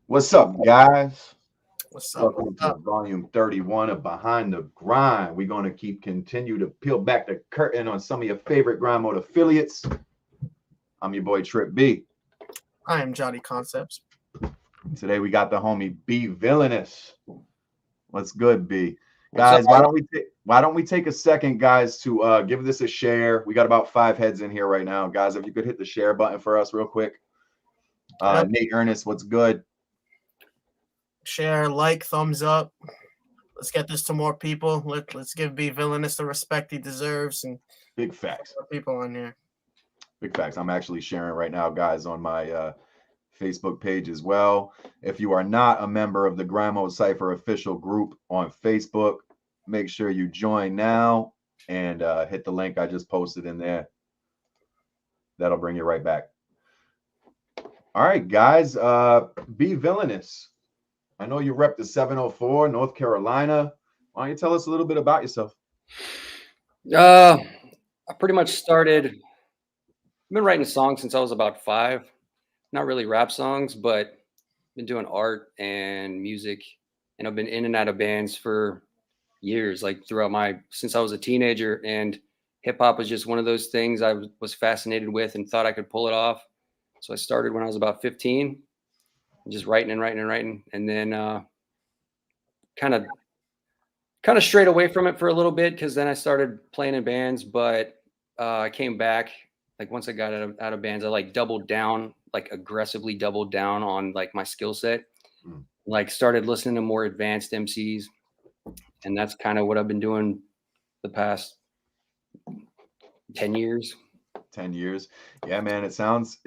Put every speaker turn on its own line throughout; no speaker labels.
What's up, guys?
What's up?
Welcome to volume 31 of Behind the Grind. We're going to continue to peel back the curtain on some of your favorite grind mode affiliates. I'm your boy Trip B.
I am Johnny Concepts.
Today we got the homie B-Villainous. What's good, B?
What's
Guys,
up?
why don't we take a second, guys, to give this a share. We got about 5 heads in here right now. Guys, if you could hit the share button for us real quick. Nate Ernest, what's good?
Share, like, thumbs up. Let's get this to more people. Let's give B-Villainous the respect he deserves and
Big facts.
more people on here.
Big facts. I'm actually sharing right now, guys, on my Facebook page as well. If you are not a member of the Grind Mode Cipher official group on Facebook, make sure you join now and hit the link I just posted in there. That'll bring you right back. All right, guys. B-Villainous. I know you rep the 704, North Carolina. Why don't you tell us a little bit about yourself?
I pretty much started. I've been writing songs since I was about 5. Not really rap songs, but been doing art and music, and I've been in and out of bands for years, like since I was a teenager. And hip hop was just one of those things I was fascinated with and thought I could pull it off. So I started when I was about 15, just writing, and then kind of strayed away from it for a little bit because then I started playing in bands. But I came back, like once I got out of bands, I aggressively doubled down on like my skill set. Like started listening to more advanced MCs, and that's kind of what I've been doing the past 10 years.
10 years. Yeah, man, it sounds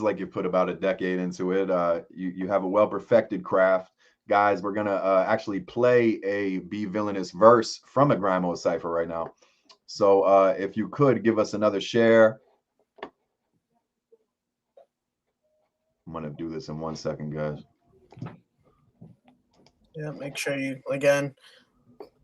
like you put about a decade into it. You have a well-perfected craft. Guys, we're gonna actually play a B-Villainous verse from a Grind Mode Cipher right now. So if you could give us another share. I'm gonna do this in 1 second, guys.
Yeah, make sure you again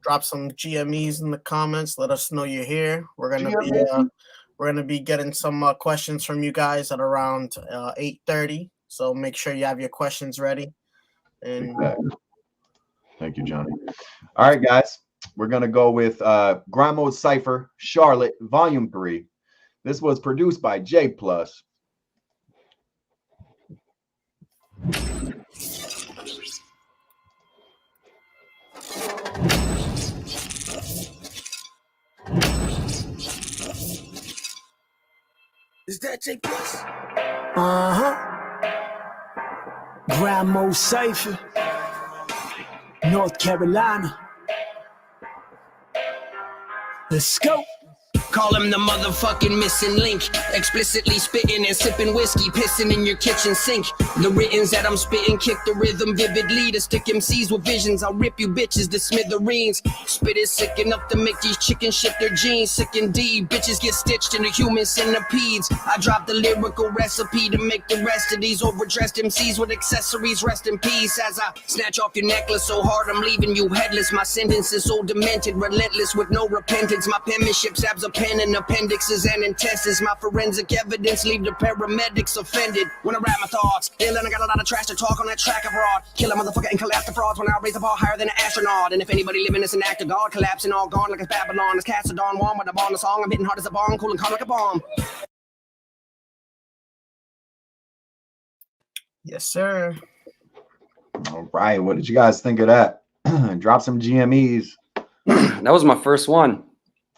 drop some GMEs in the comments. Let us know you're here. We're gonna be getting some questions from you guys at around 8:30. So make sure you have your questions ready. And
thank you, Johnny. All right, guys, we're gonna go with Grind Mode Cipher, Charlotte, Volume 3. This was produced by J Plus.
Is that J Plus? Grind Mode Cipher, North Carolina. Let's go.
Call him the motherfucking missing link. Explicitly spitting and sipping whiskey, pissing in your kitchen sink. The writtens that I'm spitting kick the rhythm vividly to stick MCs with visions. I'll rip you bitches to smithereens. Spit is sick enough to make these chickens shit their jeans. Sick indeed, bitches get stitched into human centipedes. I drop the lyrical recipe to make the rest of these overdressed MCs with accessories rest in peace. As I snatch off your necklace so hard I'm leaving you headless. My sentence is so demented, relentless with no repentance. My penmanship stabs a pen and appendixes and intestines. My forensic evidence leave the paramedics offended. When I wrap my thoughts, and then I got a lot of trash to talk on that track abroad. Kill a motherfucker and collapse the frauds when I raise the bar higher than an astronaut. And if anybody living is an act of God, collapsing all gone like it's Babylon. It's Castodon one with a bomb, the song. I'm hitting hard as a bomb, cool and calm like a bomb.
yes, sir.
All right, what did you guys think of that? Drop some GMEs.
That was my first one.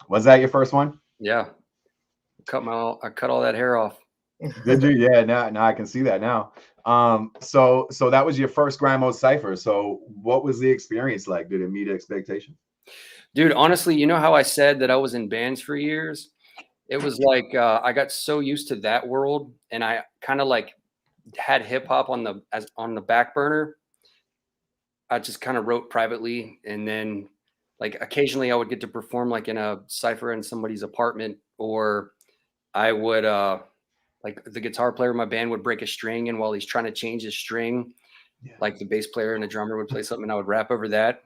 Was that your first one?
Yeah. I cut all that hair off.
Did you? Yeah, now I can see that now. So that was your first Grind Mode Cipher. So what was the experience like? Did it meet expectations?
Dude, honestly, you know how I said that I was in bands for years? It was like I got so used to that world, and I kind of like had hip hop on the back burner. I just kind of wrote privately, and then like occasionally I would get to perform like in a cipher in somebody's apartment, or I would like the guitar player in my band would break a string, and while he's trying to change his string, like the bass player and the drummer would play something and I would rap over that.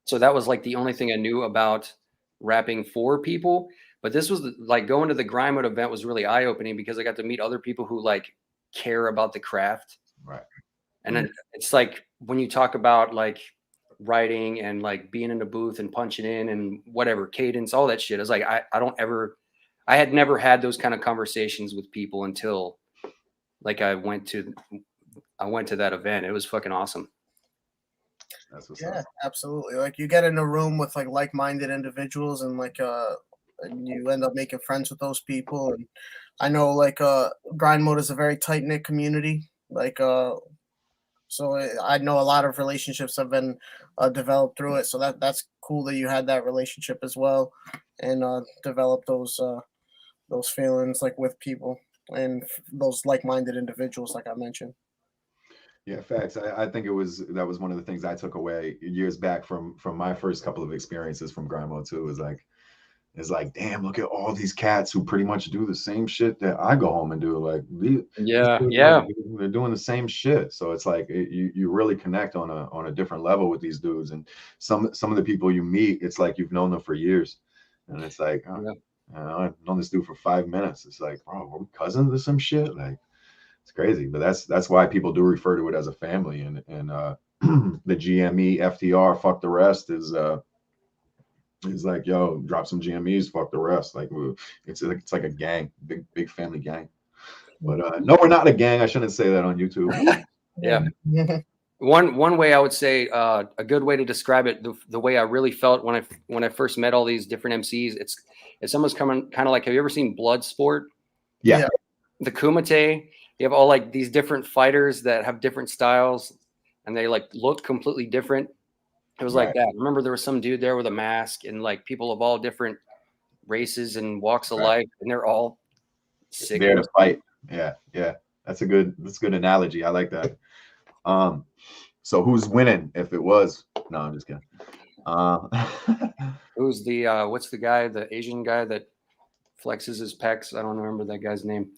So that was like the only thing I knew about rapping for people. But this was like going to the Grind Mode event was really eye-opening because I got to meet other people who like care about the craft.
Right.
And then it's like when you talk about like writing and like being in the booth and punching in and whatever cadence, all that shit. It's like I had never had those kind of conversations with people until like I went to that event. It was fucking awesome.
That's what's
Yeah,
up.
absolutely. Like you get in a room with like-minded individuals and and you end up making friends with those people. And I know grind mode is a very tight-knit community. So I know a lot of relationships have been developed through it. So that's cool that you had that relationship as well, and develop those feelings like with people and those like-minded individuals, like I mentioned.
Yeah, facts. I think that was one of the things I took away years back from my first couple of experiences from Grimo too. Is like, damn, look at all these cats who pretty much do the same shit that I go home and do. Like,
Yeah.
they're doing the same shit. So it's like you really connect on a different level with these dudes. And some of the people you meet, it's like you've known them for years, and it's like, I've known this dude for 5 minutes. It's like, bro, we're cousins or some shit. Like, it's crazy. But that's why people do refer to it as a family. And the GME FTR, fuck the rest is like, yo, drop some GMEs, fuck the rest. Like, it's like a gang, big family gang. But no, we're not a gang. I shouldn't say that on YouTube.
Yeah. One way I would say a good way to describe it, the way I really felt when I first met all these different MCs, it's almost coming kind of like, have you ever seen Bloodsport?
Yeah.
The Kumite, you have all like these different fighters that have different styles and they like look completely different. It was like that. I remember there was some dude there with a mask and like people of all different races and walks of life, and they're all sick.
There to fight. Yeah. That's a good analogy. I like that. So who's winning if it was? No, I'm just kidding.
Who's the what's the guy, the Asian guy that flexes his pecs? I don't remember that guy's name.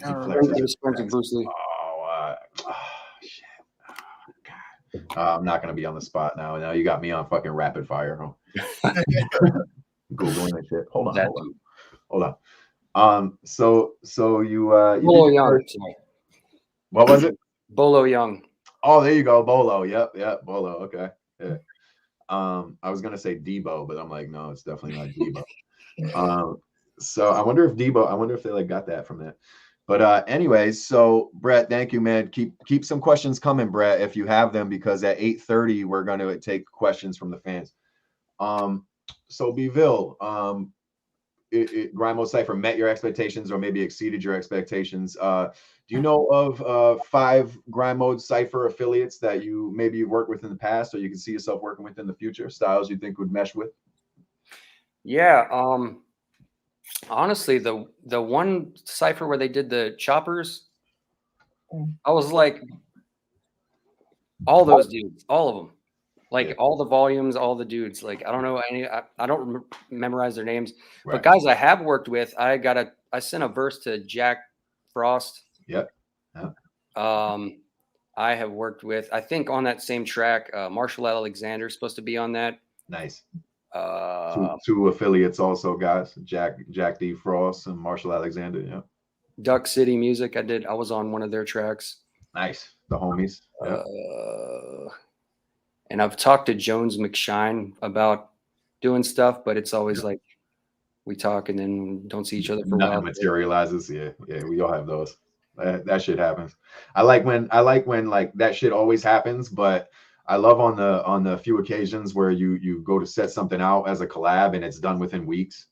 I don't
know. He was friends with Bruce Lee.
Shit. I'm not gonna be on the spot now. Now you got me on fucking rapid fire. Huh? Googling that shit. Hold on. So you
Bolo Young.
What was it?
Bolo Young.
Oh, there you go, Bolo. Yep, Bolo. Okay. Yeah. I was gonna say Debo, but I'm like, no, it's definitely not Debo. So I wonder if they like got that from that. But anyways, so Brett, thank you, man. Keep some questions coming, Brett, if you have them, because at 8:30 we're going to take questions from the fans. So B-Ville, Grimo Cipher met your expectations or maybe exceeded your expectations. Do you know of 5 Grimo Cipher affiliates that you've worked with in the past, or you can see yourself working with in the future? Styles you think would mesh with?
Yeah. Honestly, the one Cipher where they did the choppers, I was like, all those dudes, all of them, like all the volumes, all the dudes. Like I don't know any, I don't memorize their names, but guys I have worked with, I sent a verse to Jack Frost.
Yep.
I have worked with, I think on that same track, Marshall Alexander is supposed to be on that.
Nice. Two affiliates also, guys. Jack D. Frost and Marshall Alexander. Yeah.
Duck City Music. I was on one of their tracks.
Nice. The homies. Yeah.
And I've talked to Jones McShine about doing stuff, but it's always like we talk and then don't see each other for a while.
Materializes. Yeah. We all have those. That shit happens. I like when like that shit always happens, but I love on the few occasions where you go to set something out as a collab and it's done within weeks,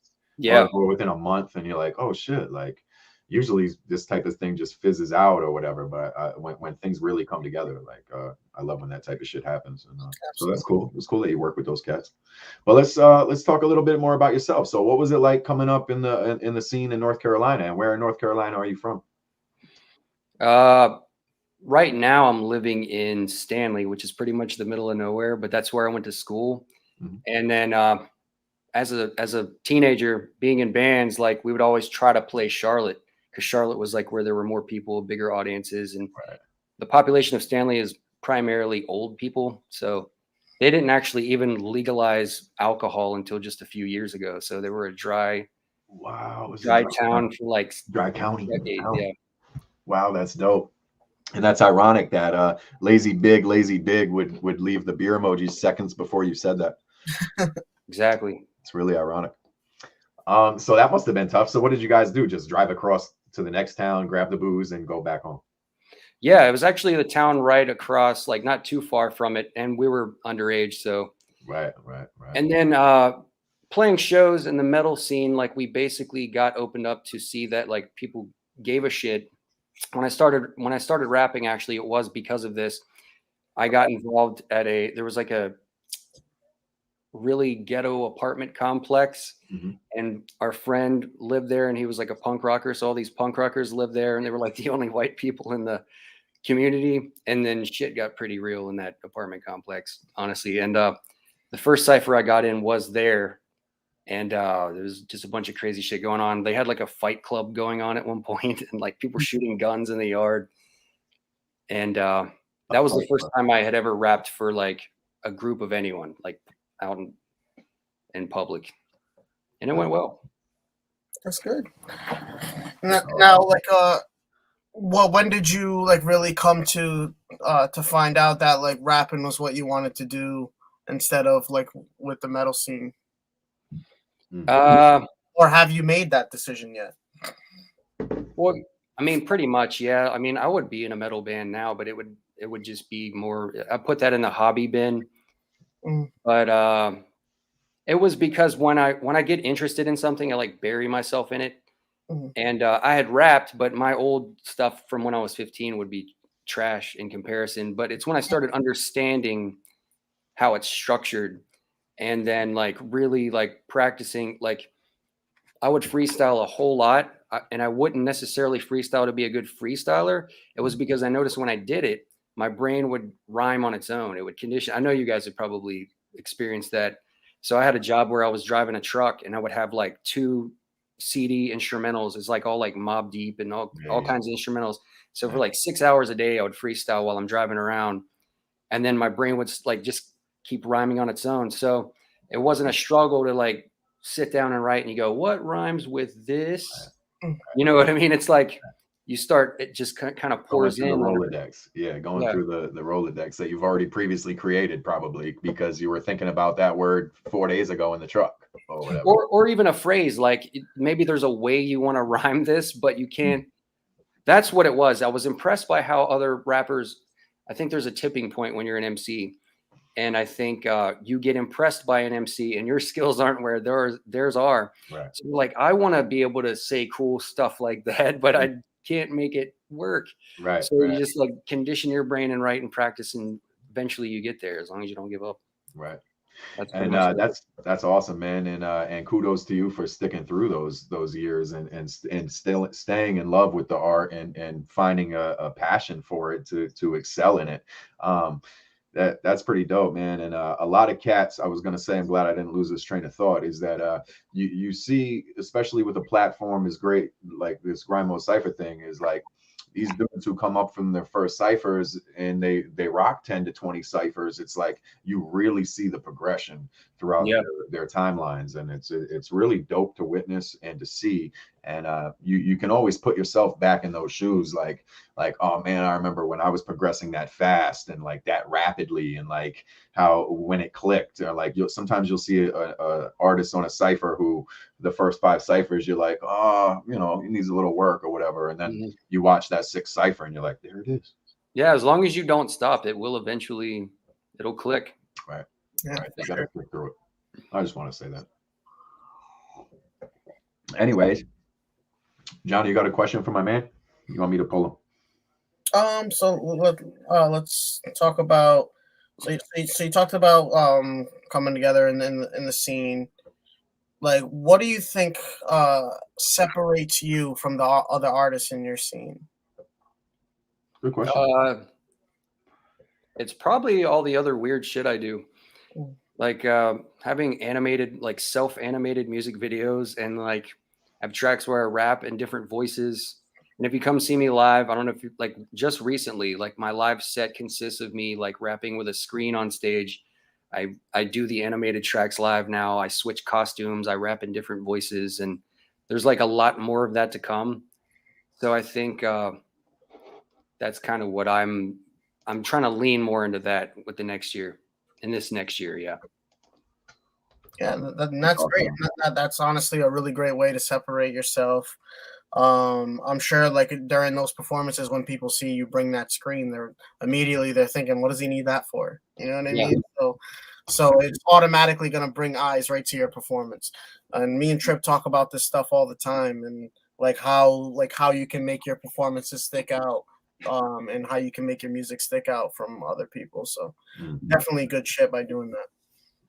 or within a month, and you're like, oh shit, like usually this type of thing just fizzes out or whatever, but when things really come together, like I love when that type of shit happens, and so that's cool. It's cool that you work with those cats. But let's talk a little bit more about yourself. So what was it like coming up in the scene in North Carolina, and where in North Carolina are you from?
Right now I'm living in Stanley, which is pretty much the middle of nowhere, but that's where I went to school. Mm-hmm. And then as a teenager, being in bands, like we would always try to play Charlotte, because Charlotte was like where there were more people, bigger audiences, and the population of Stanley is primarily old people. So they didn't actually even legalize alcohol until just a few years ago. So they were a dry town for like
dry county.
decades. Yeah.
Wow, that's dope. And that's ironic that Lazy Big would leave the beer emoji seconds before you said that.
Exactly.
It's really ironic. So that must have been tough. So what did you guys do? Just drive across to the next town, grab the booze, and go back home?
Yeah, it was actually the town right across, like not too far from it, and we were underage, so.
Right.
And then playing shows in the metal scene, like we basically got opened up to see that like people gave a shit. When I started rapping, actually, it was because of this. I got involved at there was like a really ghetto apartment complex, and our friend lived there, and he was like a punk rocker. So all these punk rockers lived there, and they were like the only white people in the community. And then shit got pretty real in that apartment complex, honestly. And the first cipher I got in was there, and there was just a bunch of crazy shit going on. They had like a fight club going on at one point, and like people shooting guns in the yard. And that was the first time I had ever rapped for like a group of anyone, like out in public, and it went well.
That's good. Now, like, well, when did you like really come to find out that like rapping was what you wanted to do instead of like with the metal scene? Or have you made that decision yet?
Well, I mean, pretty much, yeah. I mean, I would be in a metal band now, but it would just be more. I put that in the hobby bin. But it was because when I get interested in something, I like bury myself in it. And I had rapped, but my old stuff from when I was 15 would be trash in comparison. But it's when I started understanding how it's structured, and then like really like practicing, like I would freestyle a whole lot, and I wouldn't necessarily freestyle to be a good freestyler. It was because I noticed when I did it, my brain would rhyme on its own. It would condition. I know you guys have probably experienced that. So I had a job where I was driving a truck, and I would have like 2 CD instrumentals. It's like all like Mob Deep and all kinds of instrumentals. So for like 6 hours a day, I would freestyle while I'm driving around, and then my brain would like just keep rhyming on its own. So it wasn't a struggle to like sit down and write, and you go, what rhymes with this? You know what I mean? It's like you start, it just kind of pours in.
The Rolodex. Yeah, going through the Rolodex that you've already previously created, probably because you were thinking about that word 4 days ago in the truck or whatever.
Or even a phrase, like maybe there's a way you want to rhyme this, but you can't. That's what it was. I was impressed by how other rappers, I think there's a tipping point when you're an MC. And I think you get impressed by an MC and your skills aren't where theirs are.
Right.
So like, I want to be able to say cool stuff like that, but I can't make it work.
Right.
So you just like condition your brain and write and practice, and eventually you get there as long as you don't give up.
Right.
That's
that's awesome, man. And kudos to you for sticking through those years and still staying in love with the art and finding a passion for it to excel in it. That's pretty dope, man. And a lot of cats, I was gonna say, I'm glad I didn't lose this train of thought, is that you see, especially with a platform as great like this Grimo Cipher thing, is like these dudes who come up from their first ciphers and they rock 10 to 20 ciphers. It's like you really see the progression throughout their timelines, and it's really dope to witness and to see. And you can always put yourself back in those shoes, like oh man, I remember when I was progressing that fast and like that rapidly, and like how when it clicked, or like sometimes you'll see a artist on a cipher who the first 5 ciphers you're like, oh, you know, it needs a little work or whatever, and then you watch that 6th cipher and you're like, there it is.
Yeah, as long as you don't stop, it will eventually, it'll click.
Right.
Yeah,
right. You gotta click through it. I just want to say that. Anyways, Johnny, you got a question for my man? You want me to pull him?
So let's talk about. So you talked about coming together in the scene. Like, what do you think separates you from the other artists in your scene?
Good question.
It's probably all the other weird shit I do, like having animated, like self-animated music videos, and like have tracks where I rap in different voices. And if you come see me live, I don't know if you like, just recently, like my live set consists of me like rapping with a screen on stage. I do the animated tracks live now. I switch costumes. I rap in different voices, and there's like a lot more of that to come. So I think that's kind of what I'm trying to lean more into that with the next year. In this next year, yeah.
Yeah, that's great. That's honestly a really great way to separate yourself. I'm sure like during those performances when people see you bring that screen, they're thinking, what does he need that for? You know what I mean? So it's automatically gonna bring eyes right to your performance. And me and Trip talk about this stuff all the time, and like how you can make your performances stick out, and how you can make your music stick out from other people. So definitely good shit by doing that.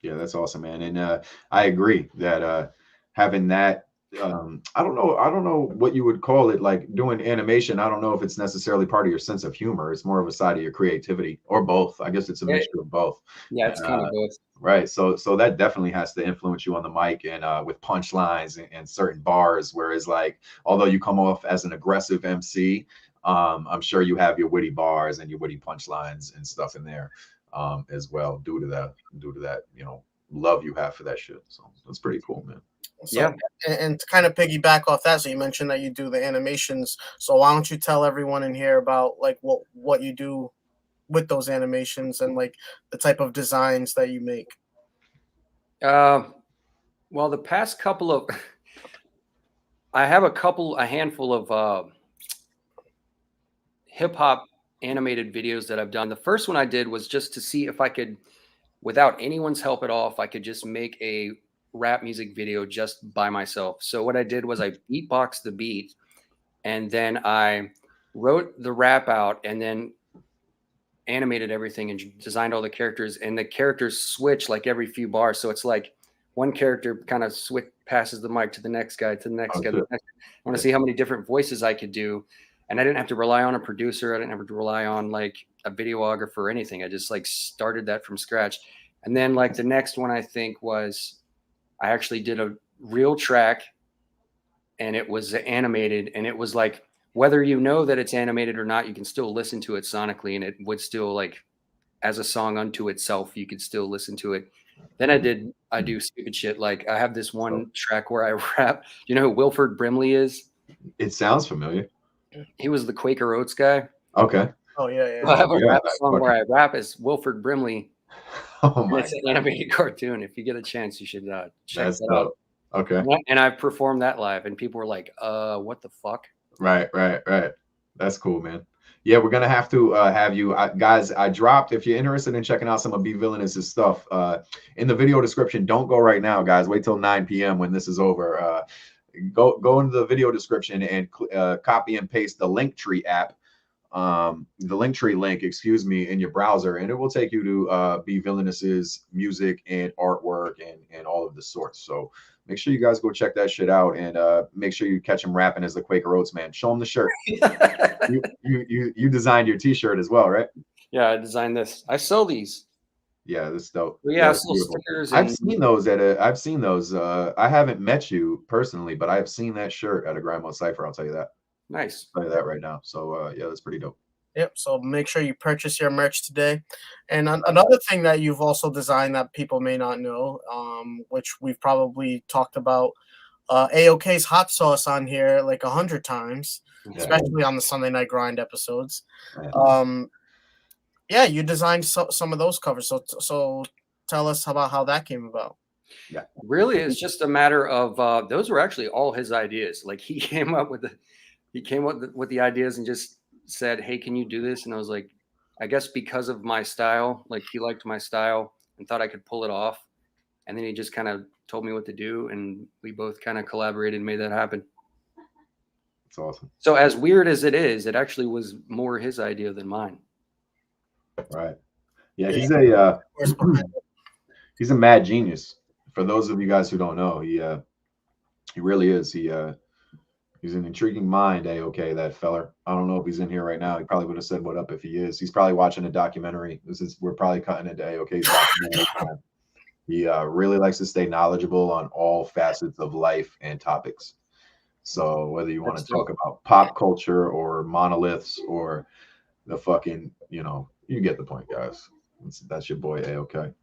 Yeah, that's awesome, man. And I agree that having that, I don't know what you would call it, like doing animation. I don't know if it's necessarily part of your sense of humor. It's more of a side of your creativity, or both. I guess it's a mixture of both.
Yeah, it's kind of both.
Right. So that definitely has to influence you on the mic and with punchlines and certain bars. Whereas like, although you come off as an aggressive MC, I'm sure you have your witty bars and your witty punchlines and stuff in there as well, due to that, you know, love you have for that shit. So that's pretty cool, man.
So,
Yeah.
And to kind of piggyback off that, so you mentioned that you do the animations. So why don't you tell everyone in here about like what you do with those animations and like the type of designs that you make?
Well, the past couple of, I have a handful of hip hop animated videos that I've done. The first one I did was just to see if I could, without anyone's help at all, if I could just make a rap music video just by myself. So what I did was I beatboxed the beat, and then I wrote the rap out, and then animated everything and designed all the characters, and the characters switch like every few bars. So it's like one character kind of passes the mic to the next guy, to the next guy. I want to see how many different voices I could do. And I didn't have to rely on a producer. I didn't have to rely on like a videographer or anything. I just like started that from scratch. And then like the next one I think was, I actually did a real track, and it was animated, and it was like, whether you know that it's animated or not, you can still listen to it sonically, and it would still like, as a song unto itself, you could still listen to it. Then I do stupid shit. Like I have this one track where I rap. You know who Wilford Brimley is?
It sounds familiar.
He was the Quaker Oats guy.
Okay.
Oh yeah.
I have a rap song where I rap as Wilford Brimley.
Oh my!
It's an animated cartoon. If you get a chance, you should check
That's
that
dope.
out.
Okay.
And I performed that live, and people were like, what the fuck?
Right. That's cool, man. Yeah, we're gonna have to have you guys. I dropped, if you're interested in checking out some of B-Villainous' stuff, in the video description. Don't go right now, guys. Wait till 9 p.m. when this is over. Go into the video description and copy and paste the LINKTREE app, the LINKTREE link, excuse me, in your browser, and it will take you to B-Villainous's music and artwork and all of the sorts. So make sure you guys go check that shit out, and make sure you catch him rapping as the Quaker Oats man. Show him the shirt. you designed your t-shirt as well, right?
Yeah, I designed this. I sell these.
Yeah, that's dope.
Yeah, I sell stickers.
I've seen those I've seen those. I haven't met you personally, but I have seen that shirt at a Grandma Cipher. I'll tell you that.
Nice.
I'll tell you that right now. So yeah, that's pretty dope.
Yep. So make sure you purchase your merch today. And another thing that you've also designed that people may not know, which we've probably talked about, AOK's hot sauce on here like 100 times, especially on the Sunday Night Grind episodes. Yeah, you designed some of those covers. So tell us about how that came about.
Yeah,
really, it's just a matter of those were actually all his ideas. Like he came up with the ideas and just said, "Hey, can you do this?" And I was like, I guess because of my style, like he liked my style and thought I could pull it off. And then he just kind of told me what to do, and we both kind of collaborated and made that happen.
That's awesome.
So as weird as it is, it actually was more his idea than mine.
Right. Yeah, he's a mad genius. For those of you guys who don't know, he really is. He's an intriguing mind, AOK, that feller. I don't know if he's in here right now. He probably would have said what up if he is. He's probably watching a documentary. We're probably cutting into AOK's documentary. He really likes to stay knowledgeable on all facets of life and topics. So whether you want to talk about pop culture or monoliths or the fucking, you get the point, guys. That's your boy AOK.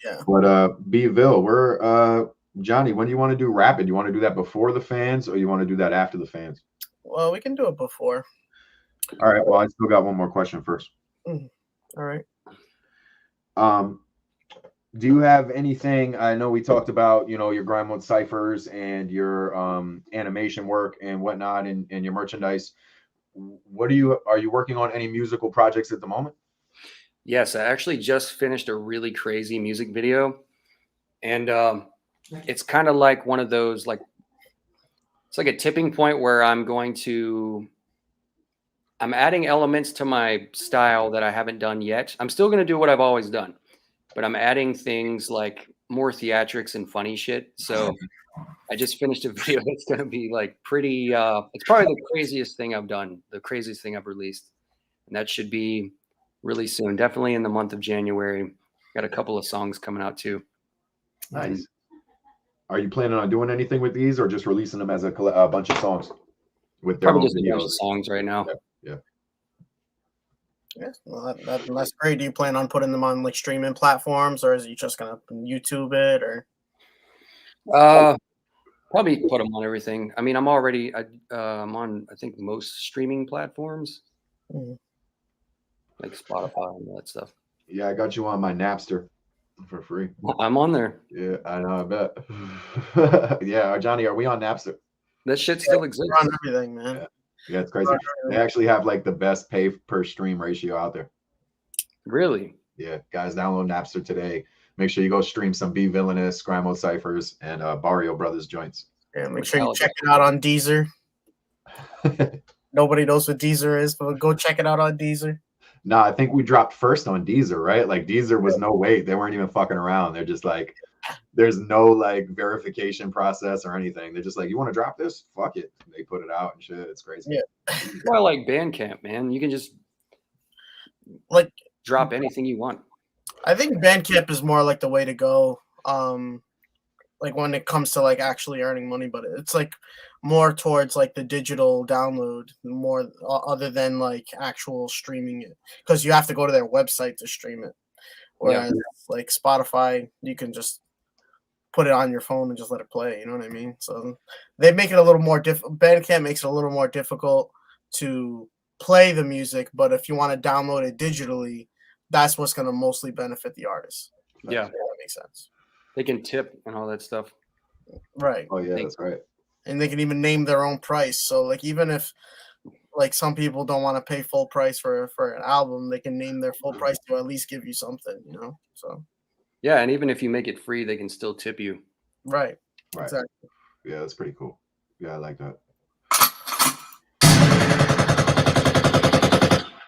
Yeah.
But B-Ville, we're Johnny, when do you want to do rapid? You want to do that before the fans, or you want to do that after the fans?
Well, we can do it before.
All right. Well, I still got one more question first.
All right.
Do you have anything? I know we talked about, your grind mode ciphers and your animation work and whatnot, and your merchandise. Are you working on any musical projects at the moment?
Yes, I actually just finished a really crazy music video, and it's kind of like one of those it's like a tipping point where I'm adding elements to my style that I haven't done yet. I'm still going to do what I've always done, but I'm adding things like more theatrics and funny shit. So I just finished a video that's going to be like pretty, it's probably the craziest thing I've done, the craziest thing I've released. And that should be really soon, definitely in the month of January. Got a couple of songs coming out too.
Nice. Are you planning on doing anything with these, or just releasing them as a bunch of songs with their
Probably
own
just a bunch
videos?
of songs right now.
Yeah.
Yeah, well, that's great. Do you plan on putting them on like streaming platforms, or is you just gonna YouTube it, or?
Probably put them on everything. I mean, I'm on, I think, most streaming platforms, like Spotify and all that stuff.
Yeah, I got you on my Napster for free.
I'm on there.
Yeah, I know. I bet. Yeah, Johnny, are we on Napster?
That shit still exists.
On everything, man.
Yeah, it's crazy. They actually have like the best pay per stream ratio out there.
Really?
Yeah, guys, download Napster today. Make sure you go stream some B-Villainous, Grimo Ciphers, and Barrio Brothers joints.
Yeah, make sure you check it out on Deezer. Nobody knows what Deezer is, but go check it out on Deezer.
No, I think we dropped first on Deezer, right? Like Deezer was no wait. They weren't even fucking around. They're just like, there's no like verification process or anything. They're just like, you want to drop this? Fuck it. They put it out and shit. It's crazy.
Yeah.
Well, like Bandcamp, man. You can just
like
drop anything you want.
I think Bandcamp is more like the way to go. Like when it comes to like actually earning money, but it's like more towards like the digital download more other than like actual streaming it, because you have to go to their website to stream it. Whereas like Spotify, you can just put it on your phone and just let it play. You know what I mean? So they make it a little more Bandcamp makes it a little more difficult to play the music, but if you want to download it digitally, that's what's going to mostly benefit the artist.
Yeah,
that makes sense.
They can tip and all that stuff.
Right.
Oh yeah, that's right.
And they can even name their own price. So like even if like some people don't want to pay full price for an album, they can name their full price to at least give you something, you know. So
yeah, and even if you make it free, they can still tip you.
Right.
Exactly. Yeah, that's pretty cool. Yeah, I like that.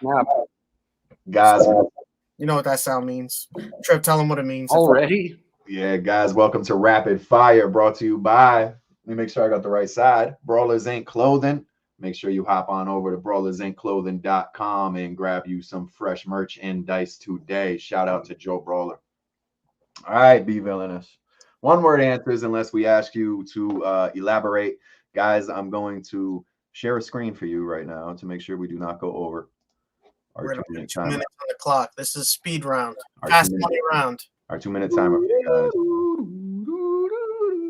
Now,
guys,
you know what that sound means. Trev, tell them what it means.
Already?
Yeah, guys, welcome to Rapid Fire, brought to you by, let me make sure I got the right side, Brawlers Inc. Clothing. Make sure you hop on over to brawlersinclothing.com and grab you some fresh merchandise today. Shout out to Joe Brawler. All right, B-Villainous. One word answers unless we ask you to elaborate. Guys, I'm going to share a screen for you right now to make sure we do not go over our
We're
2 minute
2
timer.
minutes on the clock. This is speed round.
Our
Fast
2
money round.
Our 2 minute timer for you guys.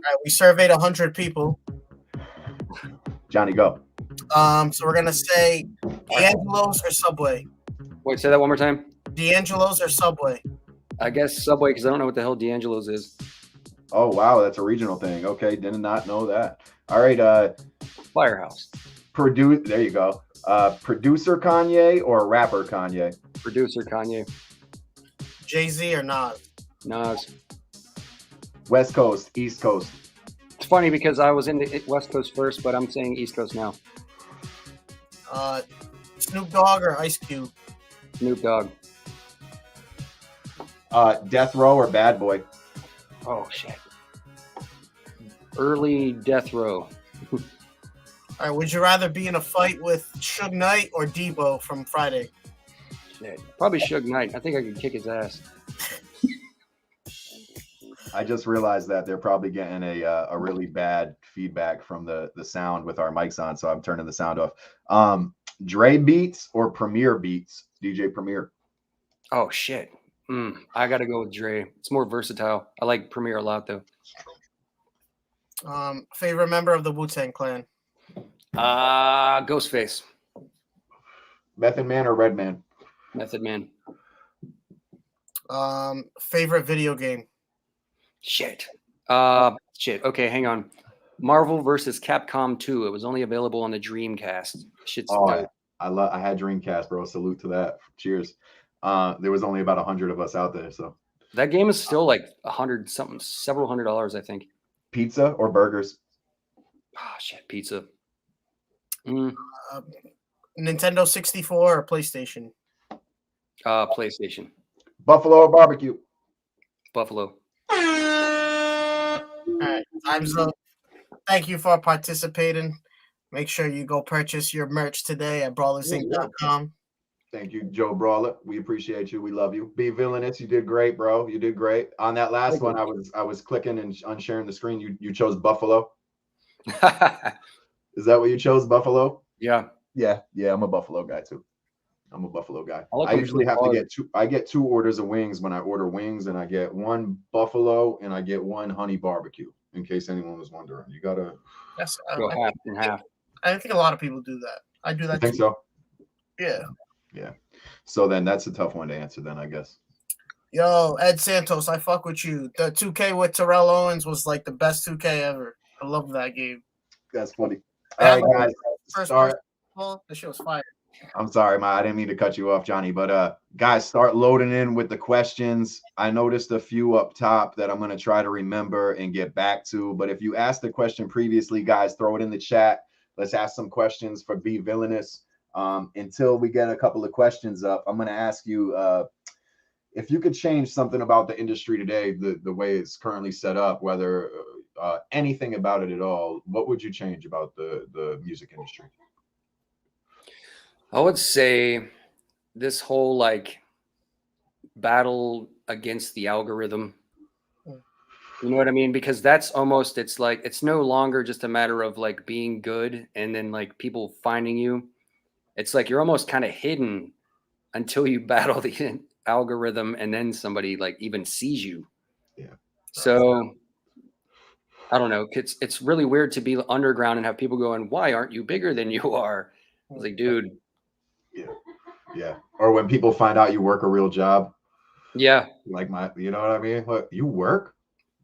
All right, we surveyed 100 people.
Johnny, go.
So we're gonna say D'Angelo's or Subway.
Wait, say that one more time.
D'Angelo's or Subway?
I guess Subway, because I don't know what the hell D'Angelo's is.
Oh wow, that's a regional thing. Okay, did not know that. All right,
Firehouse.
There you go. Producer Kanye or rapper Kanye?
Producer Kanye.
Jay-Z or Nas?
Nas.
West Coast, East Coast.
It's funny because I was in the West Coast first, but I'm saying East Coast now.
Snoop Dogg or Ice Cube?
Snoop Dogg.
Death Row or Bad Boy?
Oh shit. Early Death Row.
All right, would you rather be in a fight with Suge Knight or Debo from Friday?
Shit. Probably Suge Knight. I think I could kick his ass.
I just realized that they're probably getting a really bad feedback from the sound with our mics on, so I'm turning the sound off. Dre Beats or Premier Beats? DJ Premier.
Oh shit. I gotta go with Dre. It's more versatile. I like Premier a lot though.
Favorite member of the Wu-Tang Clan?
Ghostface.
Method Man or Redman?
Method Man.
Favorite video game?
Shit. Shit. Okay, hang on. Marvel versus Capcom 2. It was only available on the Dreamcast. Shit's dope.
I had Dreamcast, bro. Salute to that. Cheers. There was only about 100 of us out there, so
That game is still like $100 something, several $100, I think.
pizza or burgers?
Ah, shit, pizza.
Nintendo 64 or PlayStation?
PlayStation.
Buffalo or barbecue?
Buffalo.
All right, time's up. Thank you for participating. Make sure you go purchase your merch today at brawlersinc.com.
Thank you, Joe Brawler. We appreciate you. We love you. B-Villainous, you did great, bro. You did great. On that last one, I was clicking and unsharing the screen. You chose Buffalo. Is that what you chose, Buffalo?
Yeah.
Yeah. I'm a Buffalo guy too. I'm a Buffalo guy.
I like
I
when
usually
people
have to
are-
get two. I get 2 orders of wings when I order wings, and I get 1 Buffalo and I get 1 honey barbecue. In case anyone was wondering, you gotta.
Yes,
Go half and half.
I think a lot of people do that. I do
I
that
think
too.
so.
Yeah.
Yeah. So then that's a tough one to answer. Then I guess.
Yo, Ed Santos, I fuck with you. The 2K with Terrell Owens was like the best 2K ever. I love that game.
That's funny. All right, guys.
First
Start.
ball, the shit was fire.
I'm sorry, I didn't mean to cut you off, Johnny. But guys, start loading in with the questions. I noticed a few up top that I'm gonna try to remember and get back to. But if you asked the question previously, guys, throw it in the chat. Let's ask some questions for B-Villainous. Until we get a couple of questions up, I'm gonna ask you if you could change something about the industry today, the way it's currently set up, whether anything about it at all, what would you change about the music industry?
I would say this whole like battle against the algorithm. You know what I mean? Because that's almost, it's like, it's no longer just a matter of like being good and then like people finding you. It's like you're almost kind of hidden until you battle the algorithm and then somebody like even sees you.
Yeah.
So I don't know. It's really weird to be underground and have people going, "Why aren't you bigger than you are?" I was like, dude.
Yeah. Or when people find out you work a real job.
Yeah.
Like you know what I mean? What, you work?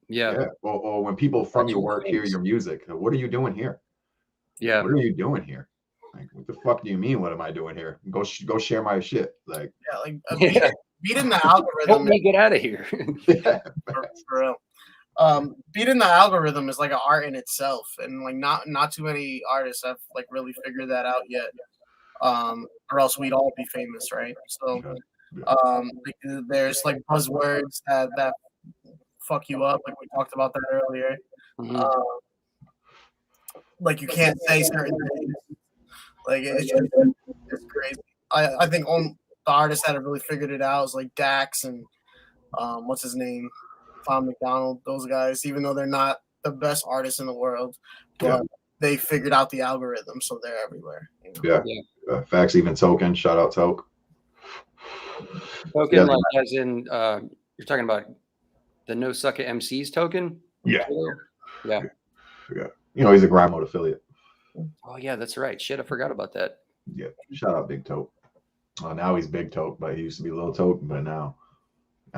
Yeah.
Or when people from your work hear your music, what are you doing here?
Yeah.
What are you doing here? Like, what the fuck do you mean? What am I doing here? Go share my shit. Like,
yeah, like beating the algorithm.
Help me get out of here.
for real. Beating the algorithm is like an art in itself, and like not too many artists have like really figured that out yet. Or else we'd all be famous, right? So, there's like buzzwords that fuck you up, like we talked about that earlier.
Mhm.
Like you can't say certain things. Like it's crazy. I think the artists that have really figured it out is like Dax and what's his name, Tom McDonald. Those guys, even though they're not the best artists in the world, but they figured out the algorithm, so they're everywhere. You know?
Yeah. Facts. Even Token. Shout out Toke.
Token, like as in you're talking about the No Sucker MCs token?
Yeah.
Yeah.
You know, he's a Grind Mode affiliate.
Oh yeah, that's right. Shit, I forgot about that.
Yeah. Shout out Big Toke. Now he's Big Toke, but he used to be Little Toke, but now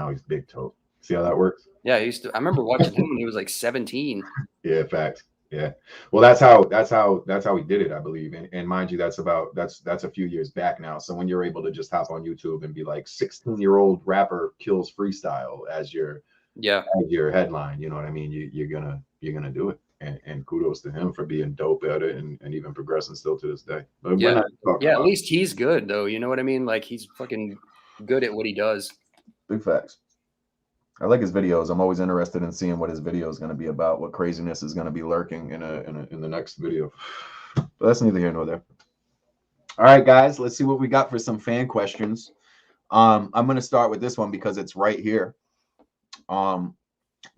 he's Big Toke. See how that works?
Yeah, I remember watching him when he was like 17.
Yeah, facts. Yeah. Well, that's how he did it, I believe. And mind you, that's a few years back now. So when you're able to just hop on YouTube and be like 16-year-old rapper kills freestyle as your headline, you know what I mean? You're gonna do it. And kudos to him for being dope at it and even progressing still to this day. But
yeah, at least he's good though. You know what I mean? Like he's fucking good at what he does.
Big facts. I like his videos. I'm always interested in seeing what his video is going to be about, what craziness is going to be lurking in the next video. But that's neither here nor there. All right, guys, let's see what we got for some fan questions. I'm going to start with this one because it's right here. Bud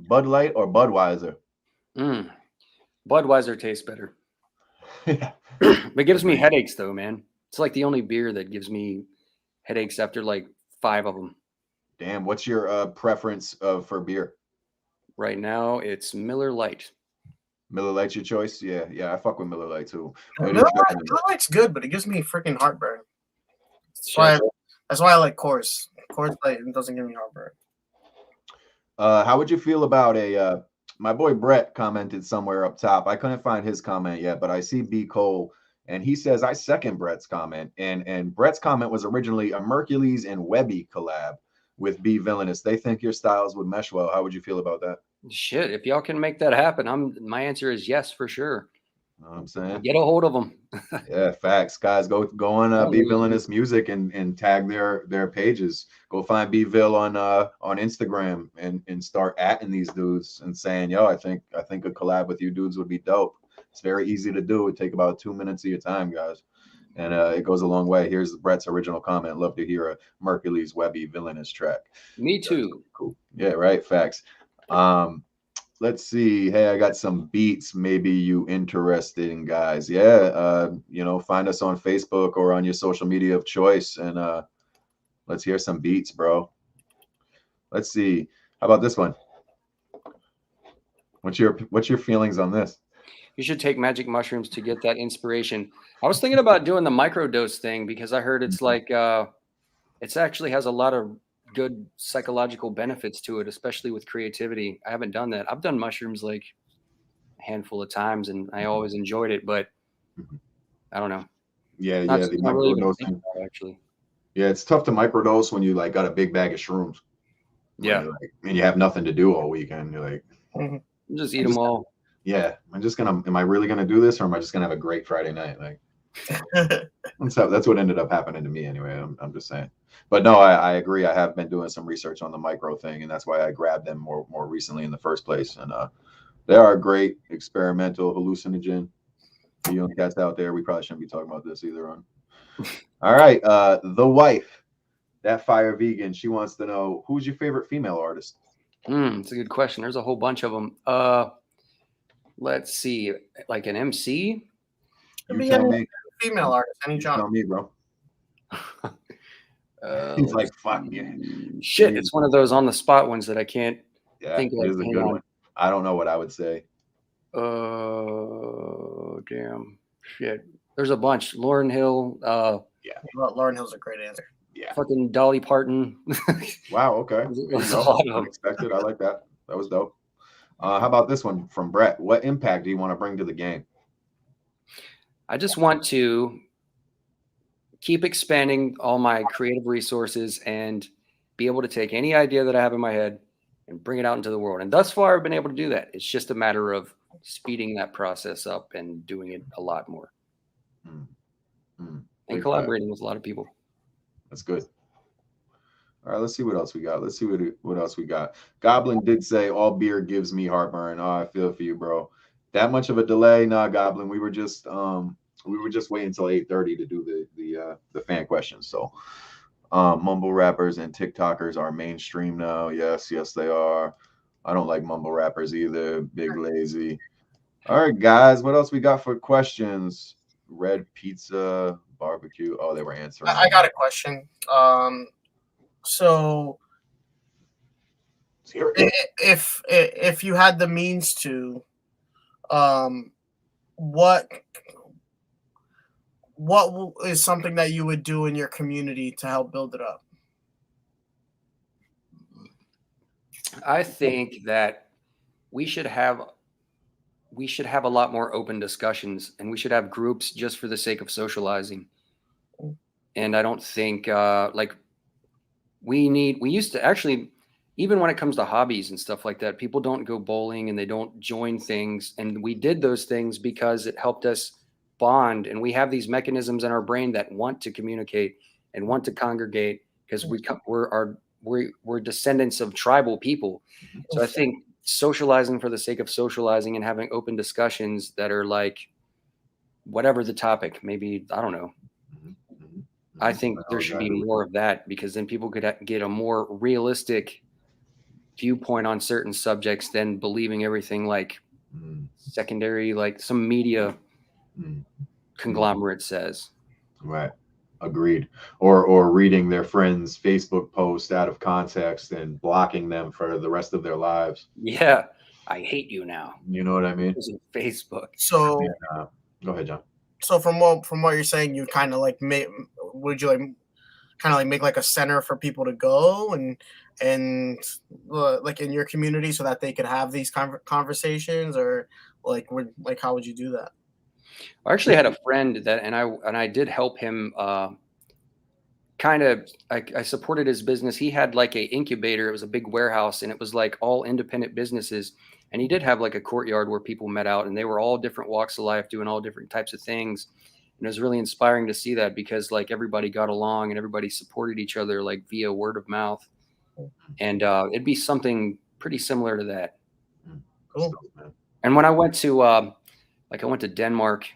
Light or Budweiser?
Budweiser tastes better.
Yeah.
It gives me headaches though, man. It's like the only beer that gives me headaches after like 5 of them.
Damn, what's your preference for beer?
Right now, it's Miller Lite.
Miller Lite's your choice? Yeah, I fuck with Miller Lite too.
Miller Lite's good, but it gives me freaking heartburn. That's why I like Chorus. Chorus doesn't give me heartburn.
How would you feel about my boy Brett commented somewhere up top. I couldn't find his comment yet, but I see B Cole, and he says I second Brett's comment. And Brett's comment was originally a Mercules and Webby collab with B-Villainous. They think your styles would mesh well. How would you feel about that?
Shit, if y'all can make that happen, my answer is yes for sure.
You know what I'm saying?
Get a hold of them.
Yeah, facts, guys. Go on B-Villainous Music and tag their pages. Go find B-Vill on Instagram and start atting these dudes and saying, yo, I think a collab with you dudes would be dope. It's very easy to do. It take about 2 minutes of your time, guys. And it goes a long way. Here's Brett's original comment. Love to hear a Mercules Webby Villainous track.
Me too.
Cool. Yeah, right. Facts. Let's see. Hey, I got some beats. Maybe you interested in, guys. Yeah. Find us on Facebook or on your social media of choice, and let's hear some beats, bro. Let's see. How about this one? What's your feelings on this?
You should take magic mushrooms to get that inspiration. I was thinking about doing the microdose thing because I heard it's like it actually has a lot of good psychological benefits to it, especially with creativity. I haven't done that. I've done mushrooms like a handful of times and I always enjoyed it, but I don't know.
Yeah,
not,
yeah, the
not really
microdosing.
actually.
Yeah, it's tough to microdose when you like got a big bag of shrooms.
Yeah,
and you have nothing to do all weekend. You're like,
just eat them all.
Yeah, am I really gonna do this, or am I just gonna have a great Friday night? Like, that's what ended up happening to me anyway. I'm just saying. But no, I agree. I have been doing some research on the micro thing, and that's why I grabbed them more recently in the first place. And they are a great experimental hallucinogen. For you young cats out there, we probably shouldn't be talking about this either. All right, the wife, that fire vegan, she wants to know, who's your favorite female artist?
It's a good question. There's a whole bunch of them. Let's see, like an MC.
You tell me.
Female artist, any
You
genre.
tell me, bro. He's like, fuck yeah.
Shit, it's one of those on the spot ones that I can't think
it is
of.
a good one. I don't know what I would say.
Oh, damn. Shit. There's a bunch. Lauryn Hill.
Yeah. Well, Lauryn Hill's a great answer.
Yeah.
Fucking Dolly Parton.
Wow. Okay. Unexpected. I like that. That was dope. How about this one from Brett? What impact do you want to bring to the game?
I just want to keep expanding all my creative resources and be able to take any idea that I have in my head and bring it out into the world. And thus far, I've been able to do that. It's just a matter of speeding that process up and doing it a lot more. And collaborating with a lot of people.
That's good. All right, let's see what else we got. Let's see what else we got. Goblin did say all beer gives me heartburn. Oh, I feel for you, bro. That much of a delay? Nah, Goblin. We were just waiting until 8:30 to do the fan questions. So mumble rappers and TikTokers are mainstream now. Yes, they are. I don't like mumble rappers either. Big lazy. All right, guys. What else we got for questions? Red pizza, barbecue. Oh, they were answering.
I got a question. So if you had the means to, what is something that you would do in your community to help build it up?
I think that we should have a lot more open discussions, and we should have groups just for the sake of socializing. And I don't think we used to actually, even when it comes to hobbies and stuff like that, people don't go bowling and they don't join things. And we did those things because it helped us bond. And we have these mechanisms in our brain that want to communicate and want to congregate because we're descendants of tribal people. So I think socializing for the sake of socializing and having open discussions that are like whatever the topic, maybe, I don't know. I think there should be more of that because then people could get a more realistic viewpoint on certain subjects than believing everything like secondary, like some media conglomerate says.
Right. Agreed. Or reading their friends' Facebook post out of context and blocking them for the rest of their lives.
Yeah. I hate you now.
You know what I mean?
Facebook.
So
go ahead, John.
So from what you're saying, you kind of like would you like kind of like make like a center for people to go and like in your community so that they could have these conversations, or like how would you do that?
I actually had a friend that, and I did help him. Kind of, I supported his business. He had like a incubator. It was a big warehouse, and it was like all independent businesses. And he did have like a courtyard where people met out, and they were all different walks of life, doing all different types of things. And it was really inspiring to see that, because like everybody got along and everybody supported each other like via word of mouth. And it'd be something pretty similar to that.
Cool.
And when I went to I went to Denmark,